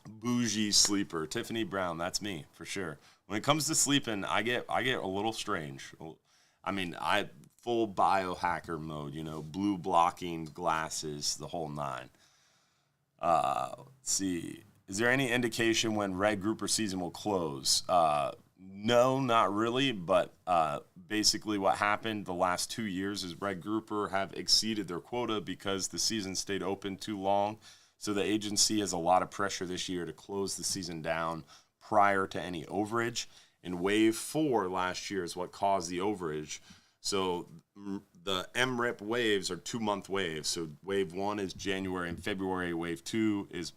bougie sleeper. Tiffany Brown, that's me for sure. When it comes to sleeping, I get a little strange. I mean, I full biohacker mode, blue blocking glasses, the whole nine. Let's see. Is there any indication when red grouper season will close? No, not really, but basically what happened the last 2 years is red grouper have exceeded their quota because the season stayed open too long. So the agency has a lot of pressure this year to close the season down prior to any overage. And wave 4 last year is what caused the overage. So the MRIP waves are 2-month waves. So wave 1 is January and February. Wave 2 is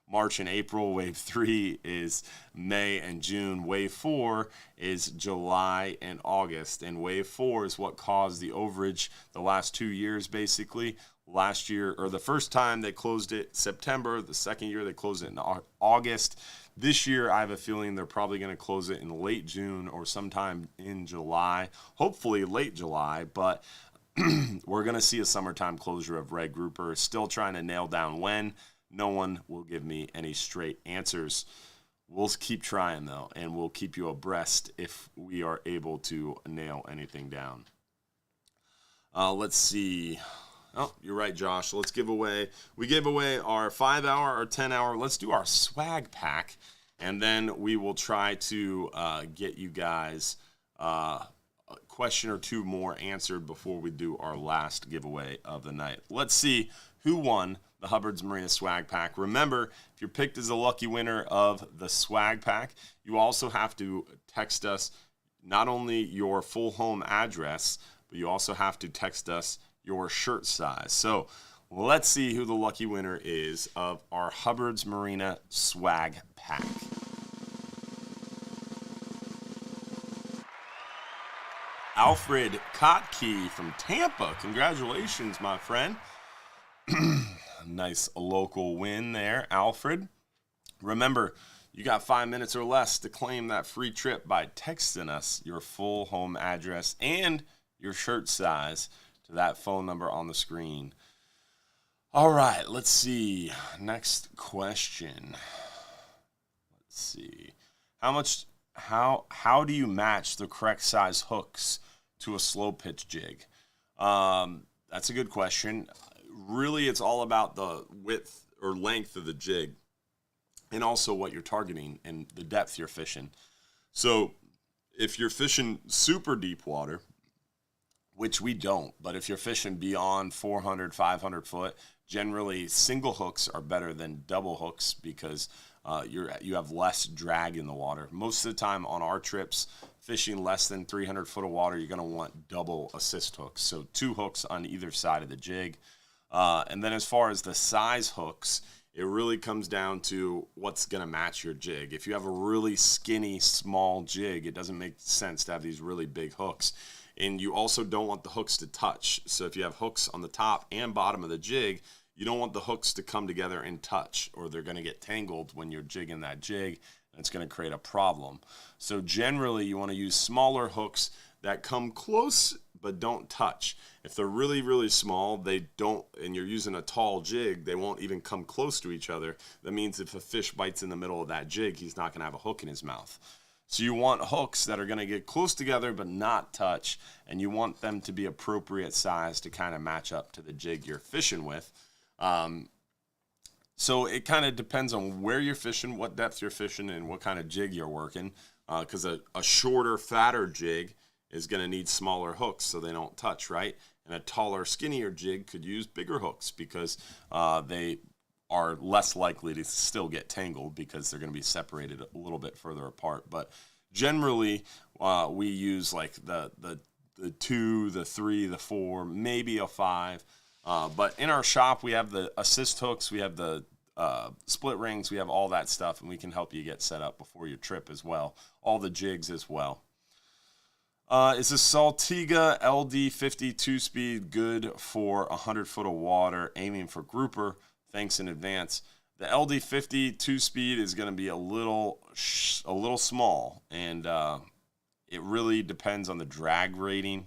March and April. Wave 3 is May and June. Wave 4 is July and August. And wave 4 is what caused the overage the last 2 years, basically. Last year, or the first time they closed it September, the second year they closed it in August. This year, I have a feeling they're probably going to close it in late June or sometime in July, hopefully late July, but we're going to see a summertime closure of red grouper. Still trying to nail down when. No one will give me any straight answers. We'll keep trying, though, and we'll keep you abreast if we are able to nail anything down. Let's see. Oh, you're right, Josh. Let's give away. We gave away our 5-hour, our 10-hour. Let's do our swag pack, and then we will try to get you guys a question or two more answered before we do our last giveaway of the night. Let's see who won the Hubbard's Marina swag pack. Remember, if you're picked as a lucky winner of the swag pack, you also have to text us not only your full home address, but you also have to text us your shirt size. So let's see who the lucky winner is of our Hubbard's Marina swag pack. Alfred Kotke from Tampa. Congratulations, my friend. Nice local win there, Alfred. Remember, you got 5 minutes or less to claim that free trip by texting us your full home address and your shirt size to that phone number on the screen. All right, let's see. Next question. Let's see. How do you match the correct size hooks to a slow pitch jig? That's a good question. Really, it's all about the width or length of the jig and also what you're targeting and the depth you're fishing. So if you're fishing super deep water, which we don't, but if you're fishing beyond 400, 500 foot, generally single hooks are better than double hooks because you have less drag in the water. Most of the time on our trips, fishing less than 300 foot of water, you're going to want double assist hooks. So 2 hooks on either side of the jig. And then as far as the size hooks, it really comes down to what's going to match your jig. If you have a really skinny, small jig, it doesn't make sense to have these really big hooks. And you also don't want the hooks to touch. So if you have hooks on the top and bottom of the jig, you don't want the hooks to come together and touch, or they're going to get tangled when you're jigging that jig, and it's going to create a problem. So generally, you want to use smaller hooks that come close but don't touch. If they're really, really small, they don't, and you're using a tall jig, they won't even come close to each other. That means if a fish bites in the middle of that jig, he's not going to have a hook in his mouth. So you want hooks that are going to get close together but not touch, and you want them to be appropriate size to kind of match up to the jig you're fishing with. So it kind of depends on where you're fishing, what depth you're fishing, and what kind of jig you're working. Because a shorter, fatter jig is going to need smaller hooks so they don't touch, right? And a taller, skinnier jig could use bigger hooks because they are less likely to still get tangled because they're going to be separated a little bit further apart. But generally, we use like the 2, the 3, the 4, maybe a 5. But in our shop, we have the assist hooks, we have the split rings, we have all that stuff, and we can help you get set up before your trip as well. All the jigs as well. Is the Saltiga LD50 2-speed good for 100 foot of water, aiming for grouper? Thanks in advance. The LD50 2-speed is going to be a little small, and it really depends on the drag rating.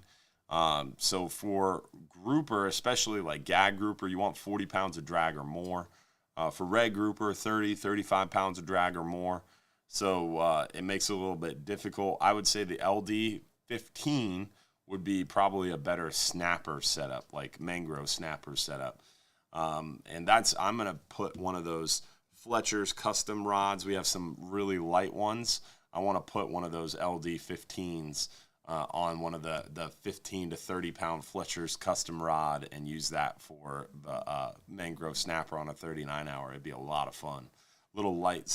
So for grouper, especially like gag grouper, you want 40 pounds of drag or more. For red grouper, 30, 35 pounds of drag or more. So it makes it a little bit difficult. I would say the LD 15 would be probably a better snapper setup, like mangrove snapper setup. And I'm going to put one of those Fletcher's custom rods. We have some really light ones. I want to put one of those LD 15s on one of the 15 to 30 pound Fletcher's custom rod and use that for the mangrove snapper on a 39 hour. It'd be a lot of fun. Little light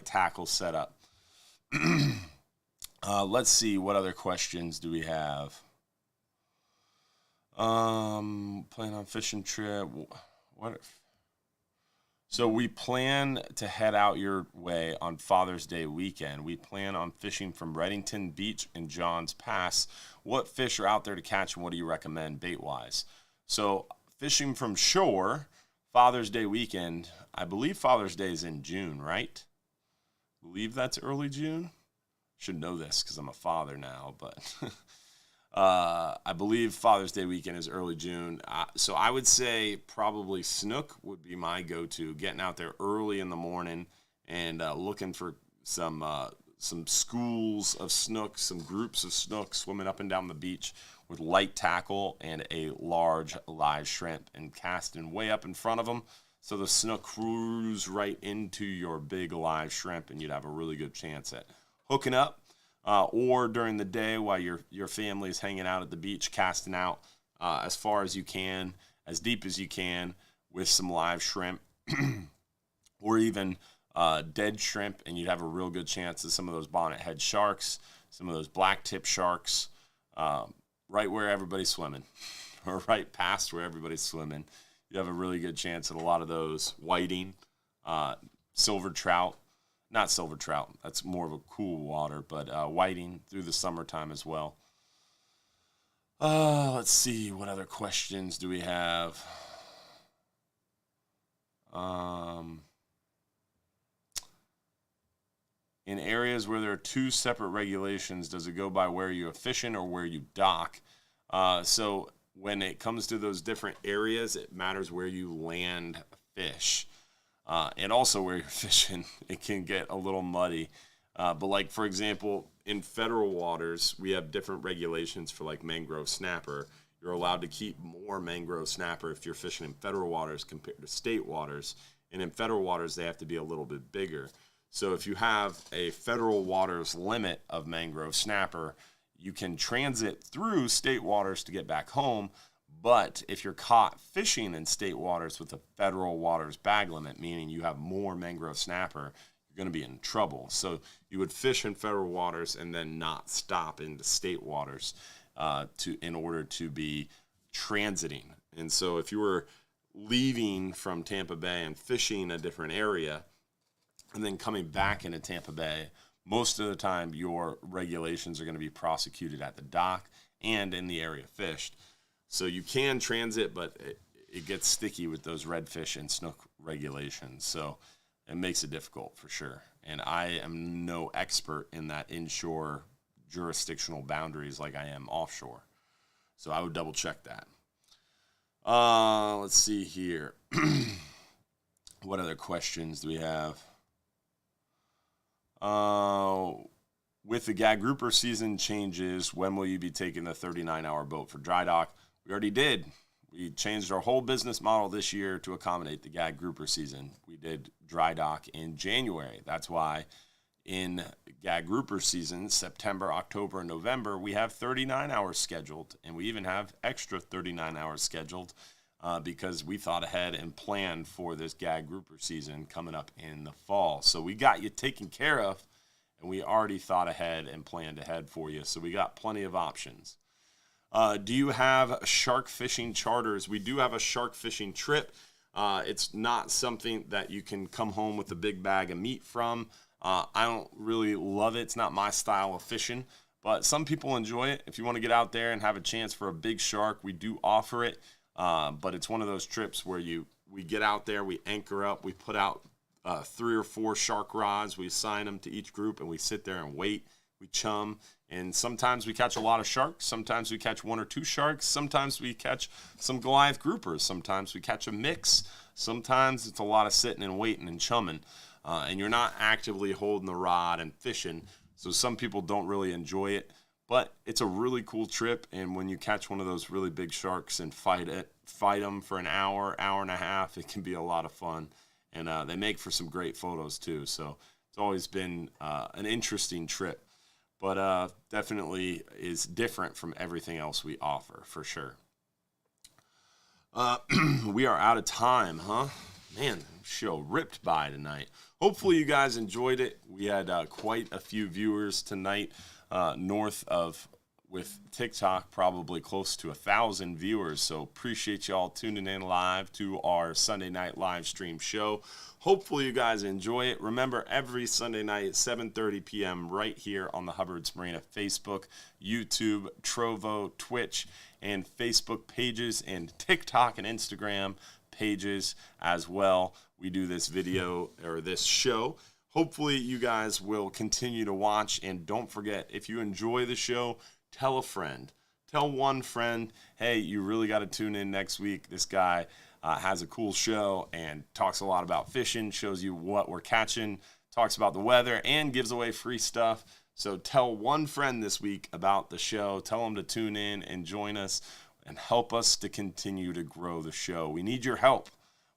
tackle setup. Let's see, what other questions do we have? Plan on fishing trip. So we plan to head out your way on Father's Day weekend. We plan on fishing from Reddington Beach and Johns Pass. What fish are out there to catch, and what do you recommend bait-wise? So fishing from shore, Father's Day weekend, I believe Father's Day is in June, right? I believe that's early June. Should know this because I'm a father now, but I believe Father's Day weekend is early June. So I would say probably snook would be my go-to, getting out there early in the morning and looking for some schools of snook, some groups of snook swimming up and down the beach with light tackle and a large live shrimp and casting way up in front of them. So the snook cruise right into your big live shrimp and you'd have a really good chance at hooking up. Or during the day while your family is hanging out at the beach, casting out as far as you can, as deep as you can with some live shrimp or even dead shrimp, and you'd have a real good chance of some of those bonnet head sharks, some of those black tip sharks, right where everybody's swimming or right past where everybody's swimming. You have a really good chance at a lot of those whiting, silver trout. Not silver trout. That's more of a cool water, but whiting through the summertime as well. Let's see. What other questions do we have? In areas where there are two separate regulations, does it go by where you're fishing or where you dock? So when it comes to those different areas, it matters where you land fish. And also where you're fishing, it can get a little muddy. But like, for example, in federal waters, we have different regulations for like mangrove snapper. You're allowed to keep more mangrove snapper if you're fishing in federal waters compared to state waters. And in federal waters, they have to be a little bit bigger. So if you have a federal waters limit of mangrove snapper, you can transit through state waters to get back home. But if you're caught fishing in state waters with a federal waters bag limit, meaning you have more mangrove snapper, you're going to be in trouble. So you would fish in federal waters and then not stop into state waters in order to be transiting. And so if you were leaving from Tampa Bay and fishing a different area and then coming back into Tampa Bay, most of the time your regulations are going to be prosecuted at the dock and in the area fished. So you can transit, but it gets sticky with those redfish and snook regulations. So it makes it difficult for sure. And I am no expert in that inshore jurisdictional boundaries like I am offshore. So I would double check that. Let's see here. What other questions do we have? With the gag grouper season changes, when will you be taking the 39-hour boat for dry dock? We already did. We changed our whole business model this year to accommodate the gag grouper season. We did dry dock in January. That's why in gag grouper season, September, October, and November, we have 39 hours scheduled, and we even have extra 39 hours scheduled because we thought ahead and planned for this gag grouper season coming up in the fall. So we got you taken care of, and we already thought ahead and planned ahead for you. So we got plenty of options. Do you have shark fishing charters? We do have a shark fishing trip. It's not something that you can come home with a big bag of meat from. I don't really love it. It's not my style of fishing, but some people enjoy it. If you want to get out there and have a chance for a big shark, we do offer it. But it's one of those trips where we get out there, we anchor up, we put out 3 or 4 shark rods, we assign them to each group, and we sit there and wait we chum, and sometimes we catch a lot of sharks. Sometimes we catch 1 or 2 sharks. Sometimes we catch some Goliath groupers. Sometimes we catch a mix. Sometimes it's a lot of sitting and waiting and chumming, and you're not actively holding the rod and fishing. So some people don't really enjoy it, but it's a really cool trip. And when you catch one of those really big sharks and fight them for an hour, hour and a half, it can be a lot of fun. And they make for some great photos too. So it's always been an interesting trip, but definitely is different from everything else we offer for sure. We are out of time, huh? Man, show ripped by tonight. Hopefully you guys enjoyed it. We had quite a few viewers tonight, north of, with TikTok, probably close to 1,000 viewers. So appreciate y'all tuning in live to our Sunday night live stream show. Hopefully you guys enjoy it. Remember, every Sunday night at 7:30 p.m. right here on the Hubbard's Marina Facebook, YouTube, Trovo, Twitch, and Facebook pages, and TikTok and Instagram pages as well. We do this video or this show. Hopefully you guys will continue to watch, and don't forget, if you enjoy the show, tell a friend. Tell one friend, hey, you really got to tune in next week. This guy has a cool show and talks a lot about fishing, shows you what we're catching, talks about the weather, and gives away free stuff. So tell one friend this week about the show. Tell them to tune in and join us and help us to continue to grow the show. We need your help.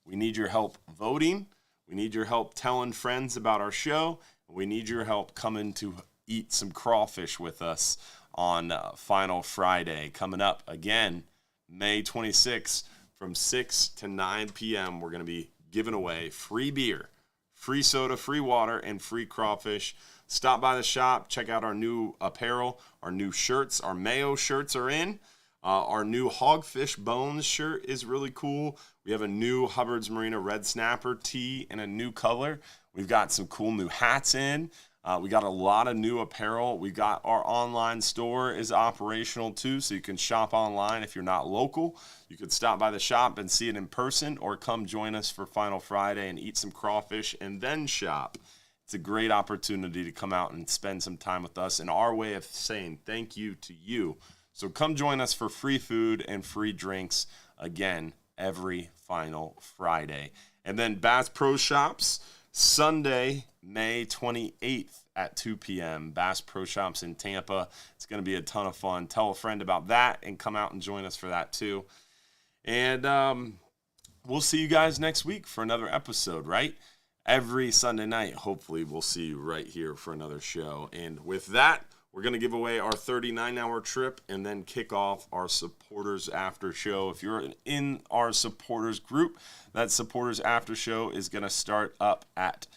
We need your help voting. We need your help telling friends about our show. We need your help coming to eat some crawfish with us on Final Friday. Coming up again, May 26th from 6 to 9 p.m. We're going to be giving away free beer, free soda, free water, and free crawfish. Stop by the shop. Check out our new apparel, our new shirts. Our Mayo shirts are in. Our new Hogfish Bones shirt is really cool. We have a new Hubbard's Marina Red Snapper tee in a new color. We've got some cool new hats in. We got a lot of new apparel. We got our online store is operational too, so you can shop online if you're not local. You could stop by the shop and see it in person, or come join us for Final Friday and eat some crawfish and then shop. It's a great opportunity to come out and spend some time with us, and our way of saying thank you to you. So come join us for free food and free drinks, again, every Final Friday. And then Bass Pro Shops, Sunday, May 28th at 2 p.m. Bass Pro Shops in Tampa. It's going to be a ton of fun. Tell a friend about that and come out and join us for that too. And we'll see you guys next week for another episode, right? Every Sunday night, hopefully, we'll see you right here for another show. And with that, we're going to give away our 39-hour trip and then kick off our supporters after show. If you're in our supporters group, that supporters after show is going to start up at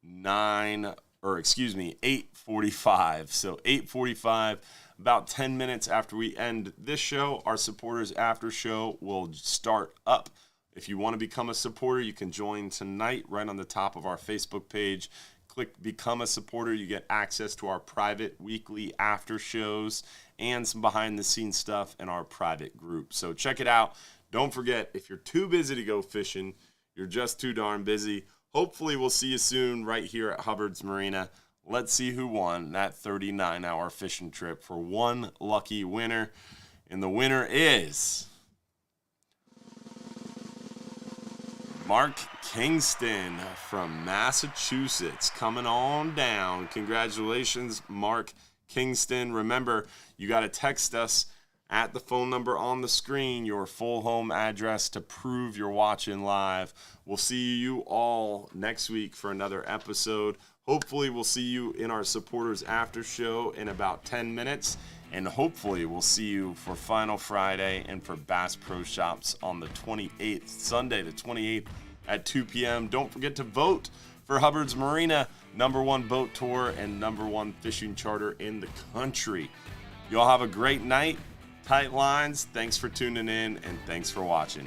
8:45. So 8:45, about 10 minutes after we end this show, our supporters after show will start up. If you want to become a supporter, you can join tonight right on the top of our Facebook page. Click Become a Supporter. You get access to our private weekly after shows and some behind-the-scenes stuff in our private group. So check it out. Don't forget, if you're too busy to go fishing, you're just too darn busy. Hopefully we'll see you soon right here at Hubbard's Marina. Let's see who won that 39-hour fishing trip for one lucky winner. And the winner is Mark Kingston from Massachusetts, coming on down. Congratulations, Mark Kingston. Remember, you got to text us at the phone number on the screen your full home address to prove you're watching live. We'll see you all next week for another episode. Hopefully, we'll see you in our supporters after show in about 10 minutes. And hopefully, we'll see you for Final Friday and for Bass Pro Shops on the 28th, Sunday the 28th at 2 p.m. Don't forget to vote for Hubbard's Marina, #1 boat tour and #1 fishing charter in the country. Y'all have a great night. Tight lines. Thanks for tuning in, and thanks for watching.